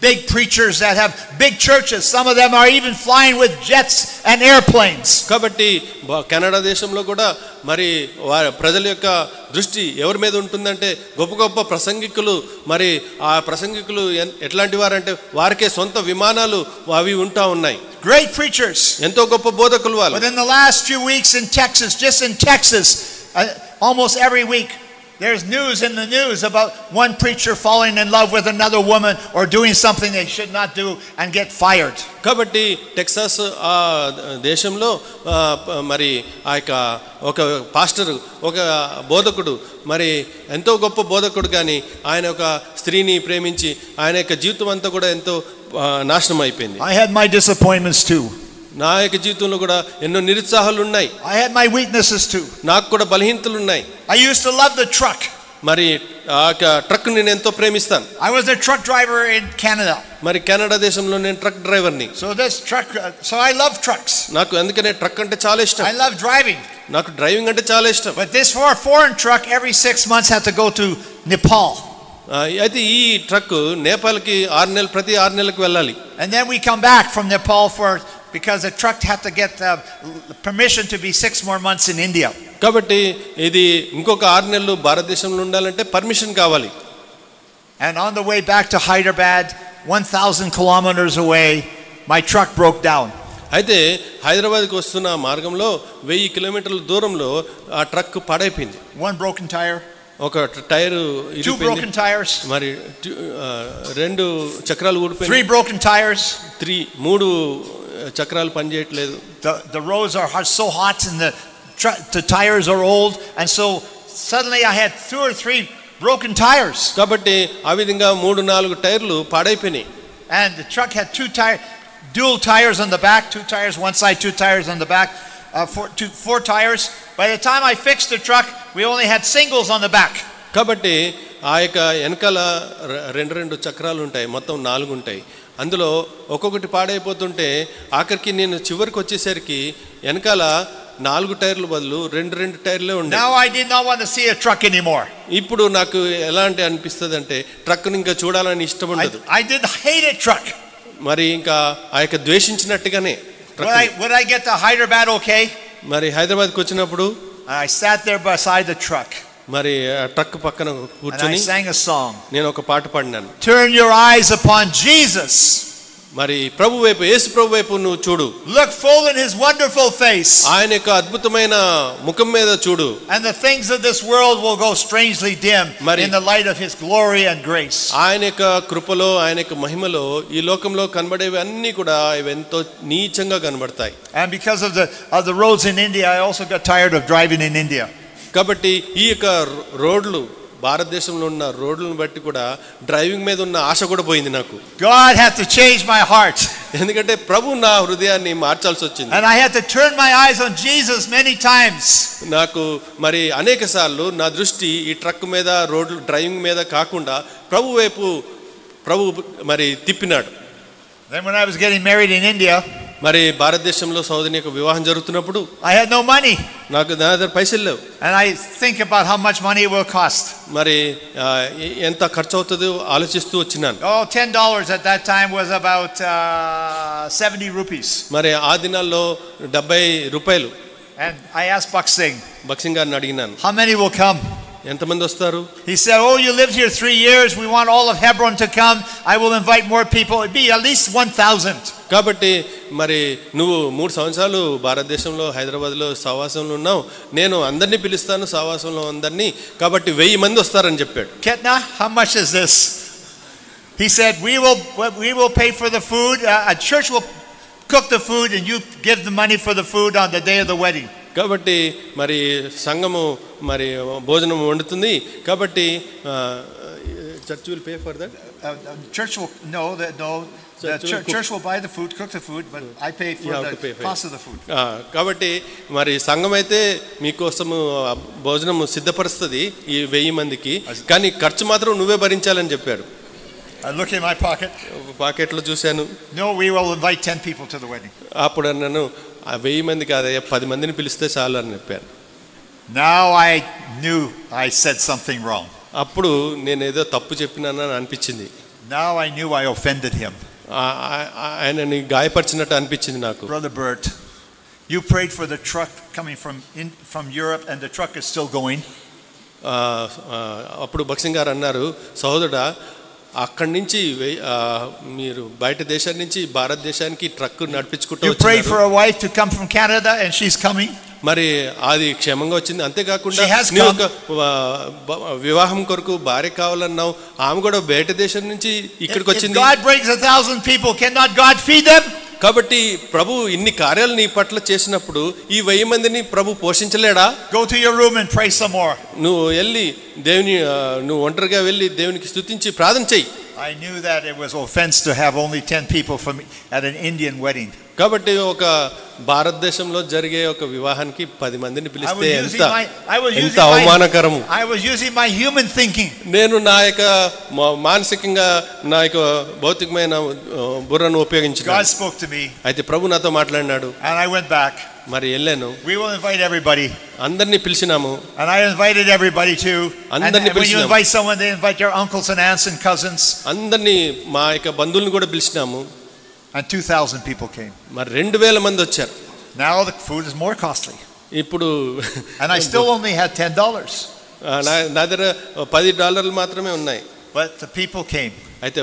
Speaker 1: big preachers that have big churches. Some of them are even flying with jets and airplanes.
Speaker 2: కాబట్టి కెనడా దేశంలో కూడా మరి ప్రజల యొక్క దృష్టి ఎవరి మీద ఉంటుందంటే గొప్ప గొప్ప ప్రసంగికులు, మరి ఆ ప్రసంగికులు ఎట్లాంటి వారంటే వారికే సొంత విమానాలు అవి ఉంటా ఉన్నాయి.
Speaker 1: Great preachers,
Speaker 2: ఎంతో గొప్ప బోధకులు వాళ్ళు.
Speaker 1: But in the last few weeks in Texas, just in Texas, almost every week there's news in the news about one preacher falling in love with another woman or doing something they should not do and get fired.
Speaker 2: కాబట్టి Texas ఆ దేశంలో మరి ఆ యొక్క ఒక pastor ఒక బోధకుడు మరి ఎంతో గొప్ప బోధకుడు కానీ ఆయన ఒక స్త్రీని ప్రేమించి ఆయన యొక్క జీవితం అంతా కూడా ఎంతో నాశనం అయిపోయింది.
Speaker 1: I had my disappointments too.
Speaker 2: నా యొక్క జీవితంలో కూడా ఎన్నో నిరుత్సాహాలు ఉన్నాయి.
Speaker 1: I had my weaknesses too.
Speaker 2: నాకు కూడా బలహీనతలు ఉన్నాయి.
Speaker 1: I used to love the truck.
Speaker 2: మరి ఆ ట్రక్ నేను ఎంతో ప్రేమిస్తాను.
Speaker 1: I was a truck driver in Canada.
Speaker 2: మరి కెనడా దేశంలో నేను ట్రక్ డ్రైవర్ని.
Speaker 1: So I love trucks.
Speaker 2: నాకు అందుకనే ట్రక్ అంటే చాలా ఇష్టం.
Speaker 1: I love driving.
Speaker 2: నాకు డ్రైవింగ్ అంటే చాలా ఇష్టం.
Speaker 1: But this foreign truck every 6 months had to go to Nepal.
Speaker 2: అయితే ఈ ట్రక్ నేపాల్కి ప్రతి 6 నెలలకు వెళ్ళాలి.
Speaker 1: And then we come back from Nepal because the truck had to get permission to be 6 more months in India.
Speaker 2: కాబట్టి ఇది ఇంకొక 6 నెలలు భారతదేశంలో ఉండాలంటే పర్మిషన్ కావాలి.
Speaker 1: And on the way back to Hyderabad, 1000 kilometers away, my truck broke down.
Speaker 2: అయితే హైదరాబాద్కి వస్తున్న మార్గంలో 1000 కిలోమీటర్ల దూరంలో ఆ ట్రక్ పాడైపోయింది.
Speaker 1: One broken tire.
Speaker 2: ఒక టైర్ ఇరిగిపోయింది.
Speaker 1: 2 broken tires.
Speaker 2: మరి 2 చక్రాలు ఊడిపోయాయి.
Speaker 1: 3 broken tires.
Speaker 2: 3 చక్రాలు పనిచేయట్లేదు.
Speaker 1: The roads are so hot and the tires are old, and so suddenly I had 2 or 3 broken tires.
Speaker 2: కాబట్టి ఆ విధంగా 3-4 టైర్లు పాడైపోయినాయి.
Speaker 1: And the truck had dual tires on the back, 2 tires one side, 2 tires on the back, 4 tires. By the time I fixed the truck, we only had singles on the back.
Speaker 2: కాబట్టి ఆ యొక్క వెనకాల 2 చక్రాలు ఉంటాయి, మొత్తం 4 ఉంటాయి. అందులో ఒక్కొక్కటి పాడైపోతుంటే ఆఖరికి నేను చివరికి వచ్చేసరికి వెనకాల 4 టైర్లు బదులు 2 టైర్లే ఉండే.
Speaker 1: Now I did not want to see a truck anymore.
Speaker 2: ఇప్పుడు నాకు ఎలాంటి అనిపిస్తుంది అంటే ట్రక్ని ఇంకా చూడాలని ఇష్టం ఉండదు.
Speaker 1: I did hate a truck.
Speaker 2: మరి ఇంకా ఆ యొక్క ద్వేషించినట్టుగానే.
Speaker 1: Would I get to Hyderabad okay?
Speaker 2: మరి హైదరాబాద్కి వచ్చినప్పుడు
Speaker 1: I sat there beside the truck.
Speaker 2: మరి ట్రక్ పక్కన కూర్చొని నేను ఒక పాట పాడినాను.
Speaker 1: Turn your eyes upon Jesus.
Speaker 2: మరి ప్రభు వైపు, యేసు ప్రభు వైపు నువ్వు చూడు.
Speaker 1: Look full in his wonderful face.
Speaker 2: ఆయన యొక్క అద్భుతమైన ముఖం మీద చూడు.
Speaker 1: And the things of this world will go strangely dim in the light of his glory and grace.
Speaker 2: ఆయన యొక్క కృపలో, ఆయన యొక్క మహిమలో ఈ లోకంలో కనబడేవి అన్నీ కూడా ఎంతో నీచంగా కనబడతాయి.
Speaker 1: And because of the roads in India, I also got tired of driving in India.
Speaker 2: కాబట్టి ఈ యొక్క రోడ్లు, భారతదేశంలో ఉన్న రోడ్లను బట్టి కూడా డ్రైవింగ్ మీద ఉన్న ఆశ కూడా పోయింది నాకు.
Speaker 1: God had to change my heart.
Speaker 2: ఎందుకంటే ప్రభు నా హృదయాన్ని మార్చాల్సి వచ్చింది.
Speaker 1: And I had to turn my eyes on Jesus many times.
Speaker 2: నాకు మరి అనేక సార్లు నా దృష్టి ఈ ట్రక్ మీద, రోడ్లు డ్రైవింగ్ మీద కాకుండా ప్రభు వైపు మరి తిప్పినాడు.
Speaker 1: Then when I was getting married in India,
Speaker 2: మరి భారతదేశంలో సోదరుని యొక్క వివాహం జరుగుతున్నప్పుడు
Speaker 1: I had no money.
Speaker 2: నా దగ్గర పైసలు లేవు.
Speaker 1: And I think about how much money it will cost.
Speaker 2: మరి ఎంత ఖర్చు అవుతుందో ఆలోచిస్తూ వచ్చినాను.
Speaker 1: $10 at that time was about 70 rupees.
Speaker 2: మరి ఆ దినాల్లో 70 రూపాయలు.
Speaker 1: And I asked
Speaker 2: బక్సింగ్ గారిని అడిగినాను,
Speaker 1: how many will come?
Speaker 2: ఎంతమంది వస్తారు?
Speaker 1: He said, you lived here 3 years. We want all of Hebron to come. I will invite more people. It'd be at least 1,000.
Speaker 2: కాబట్టి మరి నువ్వు 3 సంవత్సరాలు భారతదేశంలో హైదరాబాద్లో సహవాసంలో ఉన్నావు, నేను అందరినీ పిలుస్తాను సహవాసంలో అందరినీ, కాబట్టి 1000 మంది వస్తారని చెప్పాడు.
Speaker 1: Ketna, how much is this? He said, we will pay for the food. A church will cook the food and you give the money for the food on the day of the wedding.
Speaker 2: కాబట్టి మరి సంఘము మరి భోజనం వండుతుంది, కాబట్టి church will pay for that.
Speaker 1: Church will church will buy the food, cook the food, but I pay for the cost of the food.
Speaker 2: కాబట్టి మరి సంఘం అయితే మీకోసము భోజనం సిద్ధపరుస్తుంది ఈ 1000 మందికి, కానీ ఖర్చు మాత్రం నువ్వే భరించాలని చెప్పాడు.
Speaker 1: I look in my pocket.
Speaker 2: పాకెట్లో చూశాను.
Speaker 1: No, we will invite 10 people to the wedding.
Speaker 2: అప్పుడు నన్ను 1000 మంది కాదయ్యా 10 మందిని పిలిస్తే చాలు అని చెప్పాను.
Speaker 1: Now I knew I said something wrong.
Speaker 2: అప్పుడు నేను ఏదో తప్పు చెప్పినానని అనిపించింది.
Speaker 1: Now I knew I offended him.
Speaker 2: ఆయనని గాయపరిచినట్టు అనిపించింది నాకు.
Speaker 1: Brother Bert, you prayed for the truck coming from Europe and the truck is still going.
Speaker 2: అప్పుడు బక్సింగ్ గారు అన్నారు, సహోదరుడా అక్కడి నుంచి మీరు బయట దేశం నుంచి భారతదేశానికి ట్రక్ నడిపించుకుంటూ
Speaker 1: వచ్చారు. You prayed for a wife to come from Canada and she's coming.
Speaker 2: మరి అది క్షేమంగా వచ్చింది. అంతేకాకుండా నీవు ఒక వివాహం కొరకు భార్య కావాలన్నావు, ఆమె కూడా బయట దేశం నుంచి ఇక్కడికి వచ్చింది.
Speaker 1: God brings 1,000 people, cannot God feed them?
Speaker 2: కాబట్టి ప్రభు ఇన్ని కార్యాలు నీ పట్ల చేసినప్పుడు ఈ 1000 మందిని ప్రభు పోషించలేడా?
Speaker 1: Go to your room and pray some more.
Speaker 2: నువ్వు వెళ్ళి దేవుని నువ్వు ఒంటరిగా వెళ్ళి దేవునికి స్తుతించి ప్రార్థన చెయ్యి.
Speaker 1: I knew that it was offense to have only 10 people from at an Indian wedding.
Speaker 2: కాబట్టి ఒక భారతదేశంలో జరిగే ఒక వివాహానికి 10 మందిని పిలిస్తే ఎంత అవమానకరము.
Speaker 1: I was using my human thinking.
Speaker 2: నేను నా యొక్క మానసికంగా నా యొక్క భౌతికమైన బుర్రను ఉపయోగించాను.
Speaker 1: God spoke to me.
Speaker 2: అయితే ప్రభు నాతో మాట్లాడినాడు.
Speaker 1: And I went back.
Speaker 2: మరి వెళ్ళాను.
Speaker 1: We will invite everybody.
Speaker 2: అందరిని పిలిచినాము.
Speaker 1: And I invited everybody too.
Speaker 2: అందరిని
Speaker 1: పిలిచినాము. When you invite someone, they invite their uncles and aunts and cousins.
Speaker 2: అందరిని మా యొక్క బంధువులను కూడా పిలిచినాము.
Speaker 1: And 2,000 people came.
Speaker 2: మరి 2000 మంది వచ్చారు.
Speaker 1: Now the food is more costly.
Speaker 2: ఇప్పుడు
Speaker 1: and I still only had $10.
Speaker 2: నా దగ్గర $10 మాత్రమే ఉన్నాయి.
Speaker 1: But the people came.
Speaker 2: అయితే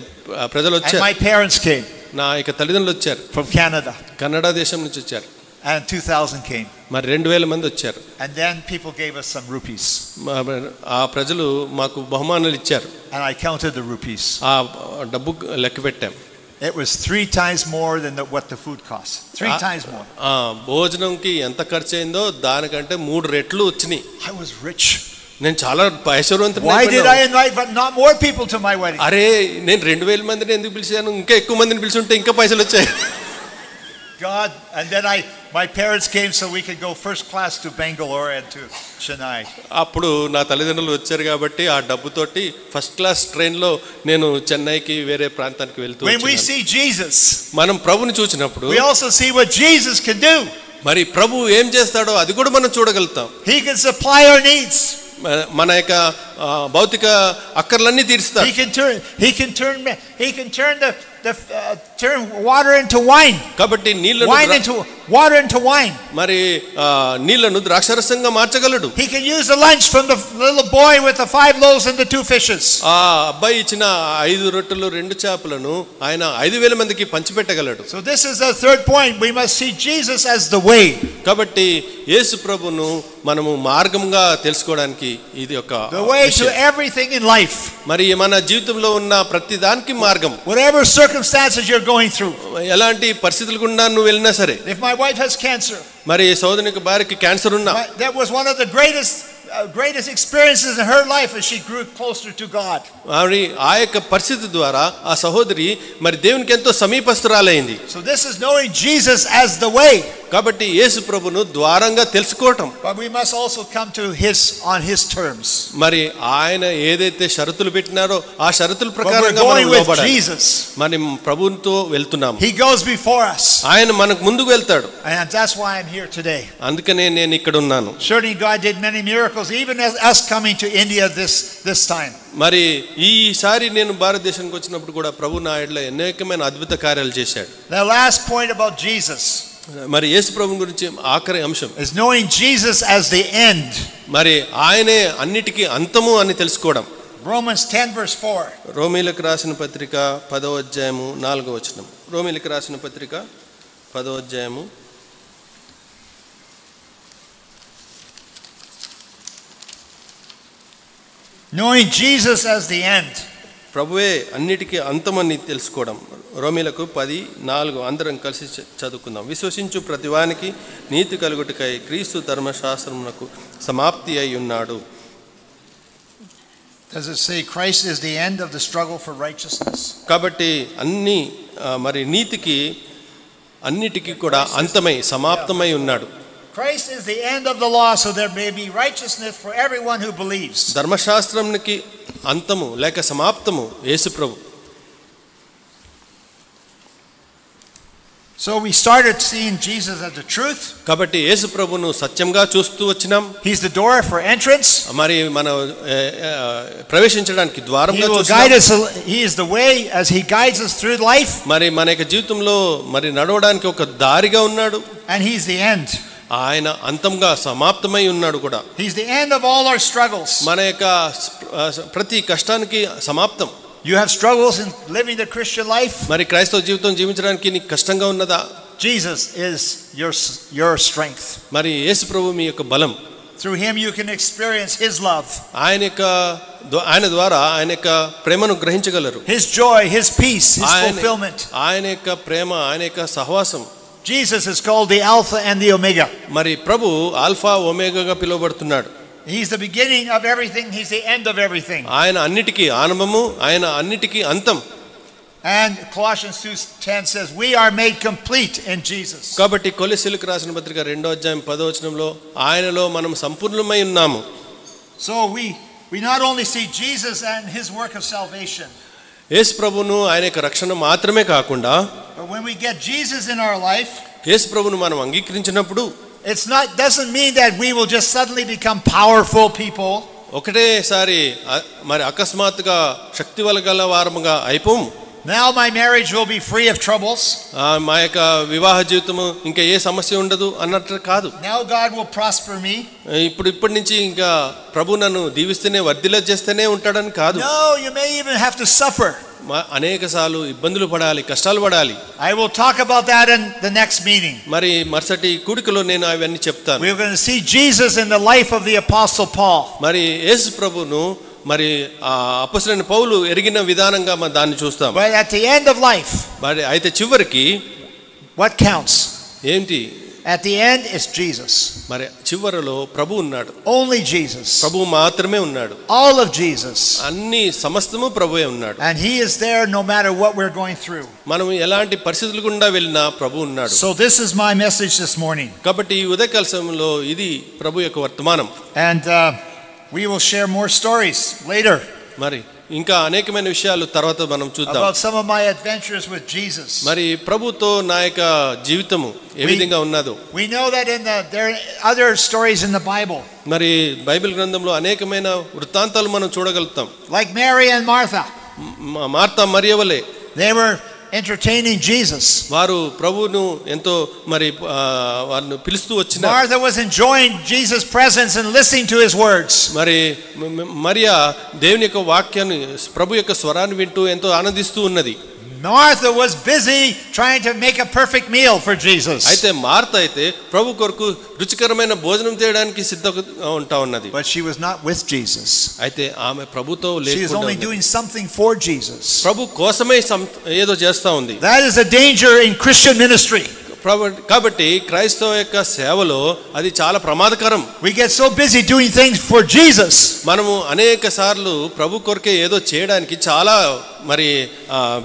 Speaker 2: ప్రజలు వచ్చారు.
Speaker 1: And my parents came.
Speaker 2: నా యొక్క తల్లిదండ్రులు వచ్చారు.
Speaker 1: From Canada.
Speaker 2: కన్నడ దేశం నుంచి వచ్చారు.
Speaker 1: And 2,000 came.
Speaker 2: మరి 2000 మంది వచ్చారు.
Speaker 1: And then people gave us some rupees.
Speaker 2: ఆ ప్రజలు మాకు బహుమానాలు ఇచ్చారు.
Speaker 1: And I counted the rupees.
Speaker 2: ఆ డబ్బు లెక్క పెట్టాం.
Speaker 1: It was 3 times more than what the food cost. 3 times more.
Speaker 2: భోజనంకి ఎంత ఖర్చు అయిందో దానికంటే 3 రెట్లు వచ్చినాయి.
Speaker 1: I was rich.
Speaker 2: నేను చాలా ఐశ్వర్యవంతుడిని.
Speaker 1: Why did I invite not more people to my wedding?
Speaker 2: అరే నేను 2000 మందిని ఎందుకు పిలిచాను? ఇంకా ఎక్కువ మందిని పిలిచుంటే ఇంకా పైసలు వచ్చాయి.
Speaker 1: God, and then my parents came so we could go first class to Bangalore and to Chennai.
Speaker 2: అప్పుడు నా తల్లిదండ్రులు వచ్చారు కాబట్టి ఆ డబ్బుతోటి ఫస్ట్ క్లాస్ ట్రైన్ లో నేను చెన్నైకి వేరే ప్రాంతానికి వెళ్తూ
Speaker 1: When we see Jesus,
Speaker 2: మనం ప్రభుని చూసినప్పుడు
Speaker 1: we also see what Jesus can do.
Speaker 2: మరి ప్రభు ఏం చేస్తాడో అది కూడా మనం చూడగలుగుతాం.
Speaker 1: He can supply our needs.
Speaker 2: మన యొక్క భౌతిక అక్కర్లన్నీ తీరుస్తాడు.
Speaker 1: He can turn water into wine.
Speaker 2: కాబట్టి
Speaker 1: water into wine.
Speaker 2: మరి నీళ్లను ద్రాక్షరసంగా మార్చగలడు.
Speaker 1: He can use the lunch from the little boy with the 5 loaves and the 2 fishes.
Speaker 2: ఆ అబ్బాయి ఇచ్చిన 5 రొట్టెలు 2 చేపలను ఆయన 5000 మందికి పంచిపెట్టగలడు.
Speaker 1: So this is the third point. We must see Jesus as the way.
Speaker 2: కాబట్టి యేసు ప్రభువును మనము మార్గంగా తెలుసుకోవడానికి ఇది ఒక
Speaker 1: the way to everything in life.
Speaker 2: మరి మన జీవితంలో ఉన్న ప్రతి దానికి మార్గం.
Speaker 1: Whatever circumstances you're going through.
Speaker 2: ఎలాంటి పరిస్థితులు గుండా నువ్వు వెళ్ళినా సరే.
Speaker 1: If my wife has cancer.
Speaker 2: మరి సోదరునికి భార్యకి క్యాన్సర్ ఉన్నా.
Speaker 1: That was one of the greatest experiences in her life as she grew closer to God.
Speaker 2: మరి ఆ యొక్క పరిస్థితి ద్వారా ఆ సహోదరి మరి దేవునికి ఎంతో సమీపస్తురాలైంది.
Speaker 1: So this is knowing Jesus as the way.
Speaker 2: కాబట్టి యేసు ప్రభువును ద్వారంగా తెలుసుకోవటం.
Speaker 1: But we must also come to on his terms.
Speaker 2: మరి ఆయన ఏదైతే షరతులు పెట్టినారో ఆ షరతుల ప్రకారంగా మనం లోబడాలి. మనం ప్రభువుతో వెళ్తున్నాము.
Speaker 1: He goes before us.
Speaker 2: ఆయన మనకు ముందుకు వెళ్తాడు.
Speaker 1: And that's why I'm here today.
Speaker 2: అందుకనే నేను ఇక్కడ ఉన్నాను.
Speaker 1: Surely God did many miracles even as us coming to India this time.
Speaker 2: మరి ఈసారి నేను భారతదేశానికి వచ్చినప్పుడు కూడా ప్రభు నా ఎడల అనేకమైన అద్భుత కార్యాలు చేశాడు.
Speaker 1: The last point about Jesus.
Speaker 2: మరి యేసు ప్రభువు గురించి ఆఖరి అంశం
Speaker 1: is knowing Jesus as the end.
Speaker 2: మరి ఆయనే అన్నిటికీ అంతము అని తెలుసుకోవడం.
Speaker 1: Romans 10 verse 4.
Speaker 2: రోమీయులకు రాసిన పత్రిక 10వ అధ్యాయము 4వ వచనం. రోమీయులకు రాసిన పత్రిక 10వ అధ్యాయము
Speaker 1: knowing Jesus as the end.
Speaker 2: ప్రభువే అన్నిటికీ అంతమని తెలుసుకోవడం. రోమీయులకు 10:4 అందరం కలిసి చదువుకుందాం. విశ్వసించు ప్రతివానికి నీతి కలుగుటకై క్రీస్తు ధర్మశాస్త్రమునకు సమాప్తి అయి ఉన్నాడు.
Speaker 1: Does it say Christ is the end of the struggle for righteousness?
Speaker 2: కాబట్టి అన్ని మరి నీతికి అన్నిటికీ కూడా అంతమై సమాప్తమై ఉన్నాడు.
Speaker 1: Christ is the end of the law so there may be righteousness for everyone who believes.
Speaker 2: ధర్మశాస్త్రానికి అంతము లేక సమాప్తము యేసు ప్రభు.
Speaker 1: So we started seeing Jesus as the truth.
Speaker 2: కాబట్టి యేసు ప్రభువును సత్యంగా చూస్తూ వచ్చినాం.
Speaker 1: He's the door for entrance.
Speaker 2: మరి మన ప్రవేశించడానికి ద్వారంగా
Speaker 1: చూస్తున్నాం. He is the way as he guides us through life.
Speaker 2: మరి మన యొక్క జీవితంలో మరి నడవడానికి ఒక దారిగా ఉన్నాడు.
Speaker 1: And he's the end.
Speaker 2: ఆయన అంతంగా సమాప్తమై ఉన్నాడు కూడా.
Speaker 1: He's the end of all our struggles.
Speaker 2: మన యొక్క ప్రతి కష్టానికి సమాప్తం.
Speaker 1: You have struggles in living the Christian life.
Speaker 2: మరి క్రైస్తవ జీవితం జీవించడానికి నీకు కష్టంగా ఉన్నదా?
Speaker 1: Jesus is your strength.
Speaker 2: మరి యేసు ప్రభు మీ యొక్క బలం.
Speaker 1: Through him you can experience his love.
Speaker 2: ఆయన ద్వారా ఆయన యొక్క ప్రేమను గ్రహించగలరు.
Speaker 1: His joy, his peace, his fulfillment.
Speaker 2: ఆయన యొక్క ప్రేమ, ఆయన యొక్క సహవాసం.
Speaker 1: Jesus is called the Alpha and the Omega.
Speaker 2: మరి ప్రభు alpha ఒమేగాగా పిలువబడుతున్నాడు.
Speaker 1: He's the beginning of everything, he's the end of everything.
Speaker 2: ఆయన అన్నిటికీ ఆరంభము, ఆయన అన్నిటికీ అంతం.
Speaker 1: And Colossians 2:10 says we are made complete in Jesus.
Speaker 2: కాబట్టి కొలొస్సీయులకు రాసిన పత్రిక 2వ అధ్యాయం 10వ వచనంలో ఆయనలో మనం సంపూర్ణమై ఉన్నాము.
Speaker 1: So we not only see Jesus and his work of salvation.
Speaker 2: యేసు ప్రభువును ఆయన యొక్క రక్షణ మాత్రమే కాకుండా,
Speaker 1: but when we get Jesus in our life,
Speaker 2: యేసు ప్రభువును మనం అంగీకరించినప్పుడు
Speaker 1: doesn't mean that we will just suddenly become powerful people.
Speaker 2: ఒకటేసారి మరి అకస్మాత్తుగా శక్తి గల వారముగా అయిపోము.
Speaker 1: Now my marriage will be free of troubles.
Speaker 2: మా యొక్క వివాహ జీవితము ఇంకా ఏ సమస్య ఉండదు అన్నట్టు కాదు.
Speaker 1: Now God will prosper me.
Speaker 2: ఇప్పటి నుంచి ఇంకా ప్రభు నన్ను దీవిస్తేనే వర్ధిల్ల చేస్తేనే ఉంటాడని కాదు.
Speaker 1: No, you may even have to suffer.
Speaker 2: అనేకసార్లు ఇబ్బందులు పడాలి, కష్టాలు పడాలి.
Speaker 1: I will talk about that in the next meeting.
Speaker 2: మరి మరుసటి కూడికలో నేను అవన్నీ చెప్తాను.
Speaker 1: We are going to see Jesus in the life of the apostle Paul.
Speaker 2: మరి యేసు ప్రభువును మరి అపొస్తలుడైన పౌలు ఎరిగిన విధానంగా మనం దాన్ని చూస్తాం.
Speaker 1: But at the end of life,
Speaker 2: మరి అయితే చివరికి
Speaker 1: what counts?
Speaker 2: ఏంటి?
Speaker 1: At the end is Jesus.
Speaker 2: మరి చివరలో ప్రభు ఉన్నాడు.
Speaker 1: Only Jesus.
Speaker 2: ప్రభు మాత్రమే ఉన్నాడు.
Speaker 1: All of Jesus.
Speaker 2: అన్ని సమస్తము ప్రభువే ఉన్నాడు.
Speaker 1: And he is there no matter what we're going through.
Speaker 2: మనం ఎలాంటి పరిస్థితులు గుండా వెళ్ళినా ప్రభు ఉన్నాడు.
Speaker 1: So this is my message this morning.
Speaker 2: కాబట్టి ఈ ఉదయకాల సమయంలో ఇది ప్రభు యొక్క వర్తమానం.
Speaker 1: And we will share more stories later.
Speaker 2: మరి ఇంకా అనేకమైన విషయాలు తర్వాత మనం చూద్దాం.
Speaker 1: About some of my adventures with Jesus.
Speaker 2: మరి ప్రభుతో నా యొక్క జీవితము ఏ విధంగా ఉన్నదో.
Speaker 1: We know that there are other stories in the Bible.
Speaker 2: మరి బైబిల్ గ్రంథంలో అనేకమైన వృత్తాంతాలు మనం చూడగలుగుతాం.
Speaker 1: Like Mary and Martha.
Speaker 2: Martha మరియ వలె.
Speaker 1: They were entertaining Jesus.
Speaker 2: వారు ప్రభువును ఎంతో మరి వారిని పిలుస్తూ వచ్చిన.
Speaker 1: Martha was enjoying Jesus' presence and listening to his words.
Speaker 2: మరి మరియా దేవుని యొక్క వాక్యాన్ని, ప్రభు యొక్క స్వరాన్ని వింటూ ఎంతో ఆనందిస్తూ ఉన్నది.
Speaker 1: Martha was busy trying to make a perfect meal for Jesus.
Speaker 2: అయితే మార్త అయితే ప్రభు కొరకు రుచికరమైన భోజనం చేయడానికి సిద్ధంగా ఉంటా ఉన్నది.
Speaker 1: But she was not with Jesus.
Speaker 2: అయితే ఆమె ప్రభుతో లేకుండా
Speaker 1: she is only doing something for Jesus.
Speaker 2: ప్రభు కోసమే ఏదో చేస్తా ఉంది.
Speaker 1: That is a danger in Christian ministry.
Speaker 2: కాబట్టి క్రైస్తవ యొక్క సేవలో అది చాలా ప్రమాదకరం.
Speaker 1: We get so busy doing things for Jesus.
Speaker 2: మనము అనేక సార్లు ప్రభు కొరకే ఏదో చేయడానికి చాలా మరి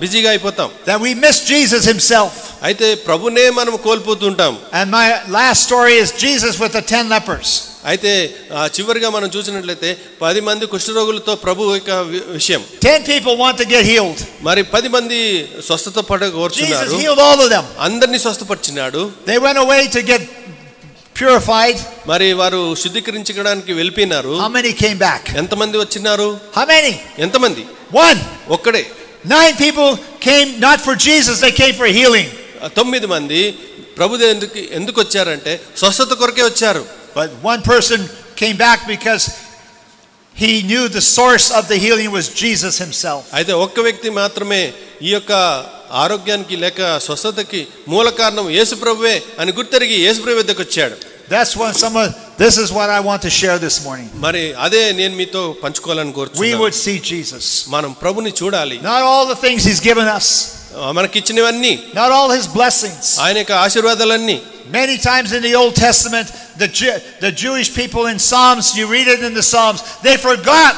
Speaker 2: బిజీగా అయిపోతాం.
Speaker 1: That we miss Jesus himself.
Speaker 2: అయితే ప్రభునే మనం కోల్పోతుంటాం.
Speaker 1: And my last story is Jesus with the 10 lepers.
Speaker 2: అయితే చివరిగా మనం చూసినట్లయితే 10 మంది కుష్ఠరోగులతో ప్రభు యొక్క విషయం.
Speaker 1: 10 people want to get healed.
Speaker 2: మరి 10 మంది స్వస్థత పడగోరుచున్నారు.
Speaker 1: Jesus healed all of them.
Speaker 2: అందరిని స్వస్థపరిచినాడు.
Speaker 1: They went away to get purified.
Speaker 2: మరి వారు శుద్ధీకరించడానికి వెళ్ళిపోయినారు.
Speaker 1: How many came back?
Speaker 2: ఎంతమంది వచ్చినారు?
Speaker 1: How many?
Speaker 2: ఎంతమంది?
Speaker 1: 1.
Speaker 2: ఒక్కడే.
Speaker 1: 9 people came not for Jesus, they came for healing.
Speaker 2: 9 మంది ప్రభు ఎందుకు వచ్చారంటే స్వస్థత కొరకే వచ్చారు.
Speaker 1: But one person came back because he knew the source of the healing was Jesus himself.
Speaker 2: అయితే ఒక్క వ్యక్తి మాత్రమే ఈ యొక్క ఆరోగ్యానికి లేక స్వస్థతకి మూల కారణం యేసు ప్రభువే అని గుర్తెరిగి యేసు ప్రభు వద్దకు వచ్చాడు.
Speaker 1: This is what I want to share this morning.
Speaker 2: మరి అదే నేను మీతో పంచుకోవాలని కోరుచున్నాను.
Speaker 1: We would see Jesus.
Speaker 2: మనం ప్రభుని చూడాలి.
Speaker 1: Not all the things he's given us.
Speaker 2: మనకిచ్చినవన్నీ.
Speaker 1: Not all his blessings.
Speaker 2: ఆయన యొక్క ఆశీర్వాదాలన్నీ.
Speaker 1: Many times in the Old Testament, the Jewish people in Psalms, you read it in the Psalms, they forgot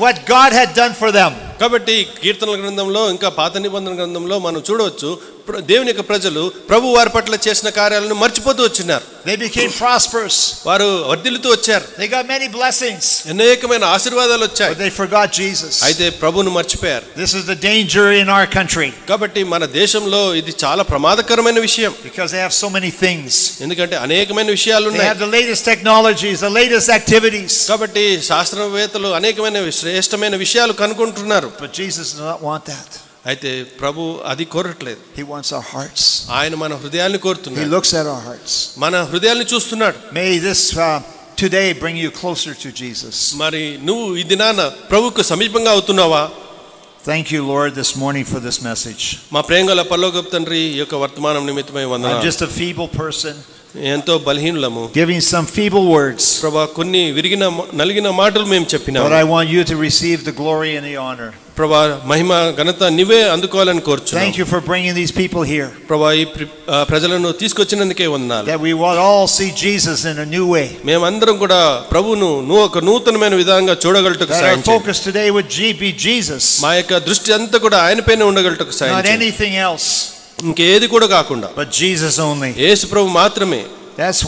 Speaker 1: what God had done for them.
Speaker 2: కాబట్టి కీర్తనల గ్రంథంలో ఇంకా పాత నిబంధన గ్రంథంలో మనం చూడవచ్చు దేవుని యొక్క ప్రజలు ప్రభు వారి పట్ల చేసిన కార్యాలను మర్చిపోతూ వచ్చినారు.
Speaker 1: They became prosperous.
Speaker 2: వారు వర్ధిల్లుతూ వచ్చారు.
Speaker 1: They got many blessings.
Speaker 2: అనేకమైన ఆశీర్వాదాలు వచ్చాయి.
Speaker 1: But they forgot Jesus.
Speaker 2: అయితే ప్రభువును మర్చిపోయారు.
Speaker 1: This is the danger in our country.
Speaker 2: కాబట్టి మన దేశంలో ఇది చాలా ప్రమాదకరమైన విషయం.
Speaker 1: Because they have so many things.
Speaker 2: ఎందుకంటే అనేకమైన విషయాలు ఉన్నాయి.
Speaker 1: They have the latest technologies, the latest activities.
Speaker 2: కాబట్టి శాస్త్రవేత్తలు అనేకమైన శ్రేష్టమైన విషయాలు కనుగొంటున్నారు.
Speaker 1: But Jesus does not want that.
Speaker 2: అయితే ప్రభు అది కోరట్లేదు.
Speaker 1: He wants our hearts.
Speaker 2: ఆయన మన హృదయాలను కోరుతున్నాడు.
Speaker 1: He looks at our hearts.
Speaker 2: మన హృదయాలను చూస్తున్నాడు.
Speaker 1: May this today bring you closer to Jesus.
Speaker 2: మరి నువ్వు ఈ దినాన ప్రభువుకు సమీపంగా అవుతున్నావా?
Speaker 1: Thank you, Lord, this morning for this message.
Speaker 2: మా ప్రేమగల పరలోకపు తండ్రి ఈ యొక్క వర్తమానం నిమిత్తమై వందనాలు.
Speaker 1: I'm just a feeble person.
Speaker 2: ఎంతో బలహీనులము.
Speaker 1: Giving some feeble words.
Speaker 2: ప్రభువా కొన్ని విరిగిన నలిగిన మాటలు మేము చెప్పినాము.
Speaker 1: But I want you to receive the glory and the honor.
Speaker 2: ప్రభువా మహిమ ఘనత నీవే అందుకోవాలని కోరుచున్నాము.
Speaker 1: Thank you for bringing these people here.
Speaker 2: ప్రభువా ఈ ప్రజలను తీసుకొచ్చినందుకే వందనాలు.
Speaker 1: That we will all see Jesus in a new way.
Speaker 2: మేమందరం కూడా ప్రభువును ఒక నూతనమైన విధంగా చూడగలుగుటకు సాయం చేయండి.
Speaker 1: Our focus today would be Jesus.
Speaker 2: మా యొక్క దృష్టి అంతా కూడా ఆయనపైనే ఉండగలుగుటకు సాయం చేయండి.
Speaker 1: Not anything else.
Speaker 2: ఇంకేది కూడా కాకుండా.
Speaker 1: But Jesus only.
Speaker 2: యేసు ప్రభు మాత్రమే.
Speaker 1: That's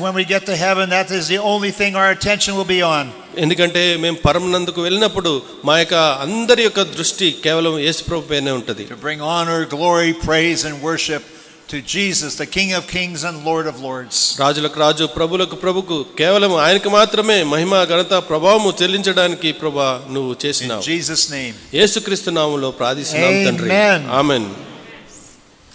Speaker 1: when we get to heaven, that is the only thing our attention will be on.
Speaker 2: ఎందుకంటే మేము పరమనందుకు వెళ్ళినప్పుడు మా యొక్క అందరి యొక్క దృష్టి కేవలం యేసు ప్రభు పైనే ఉంటది.
Speaker 1: To bring honor, glory, praise and worship to Jesus, the King of Kings and Lord of Lords.
Speaker 2: రాజులకు రాజు ప్రభులకు ప్రభుకు కేవలం ఆయనకు మాత్రమే మహిమ ఘనత ప్రభావము చెల్లించడానికి ప్రభువా నువ్వు చేసినావు.
Speaker 1: In Jesus name.
Speaker 2: యేసుక్రీస్తు నామములో ప్రార్థిస్తున్నాం తండ్రి.
Speaker 1: Amen.
Speaker 2: ఆమేన్.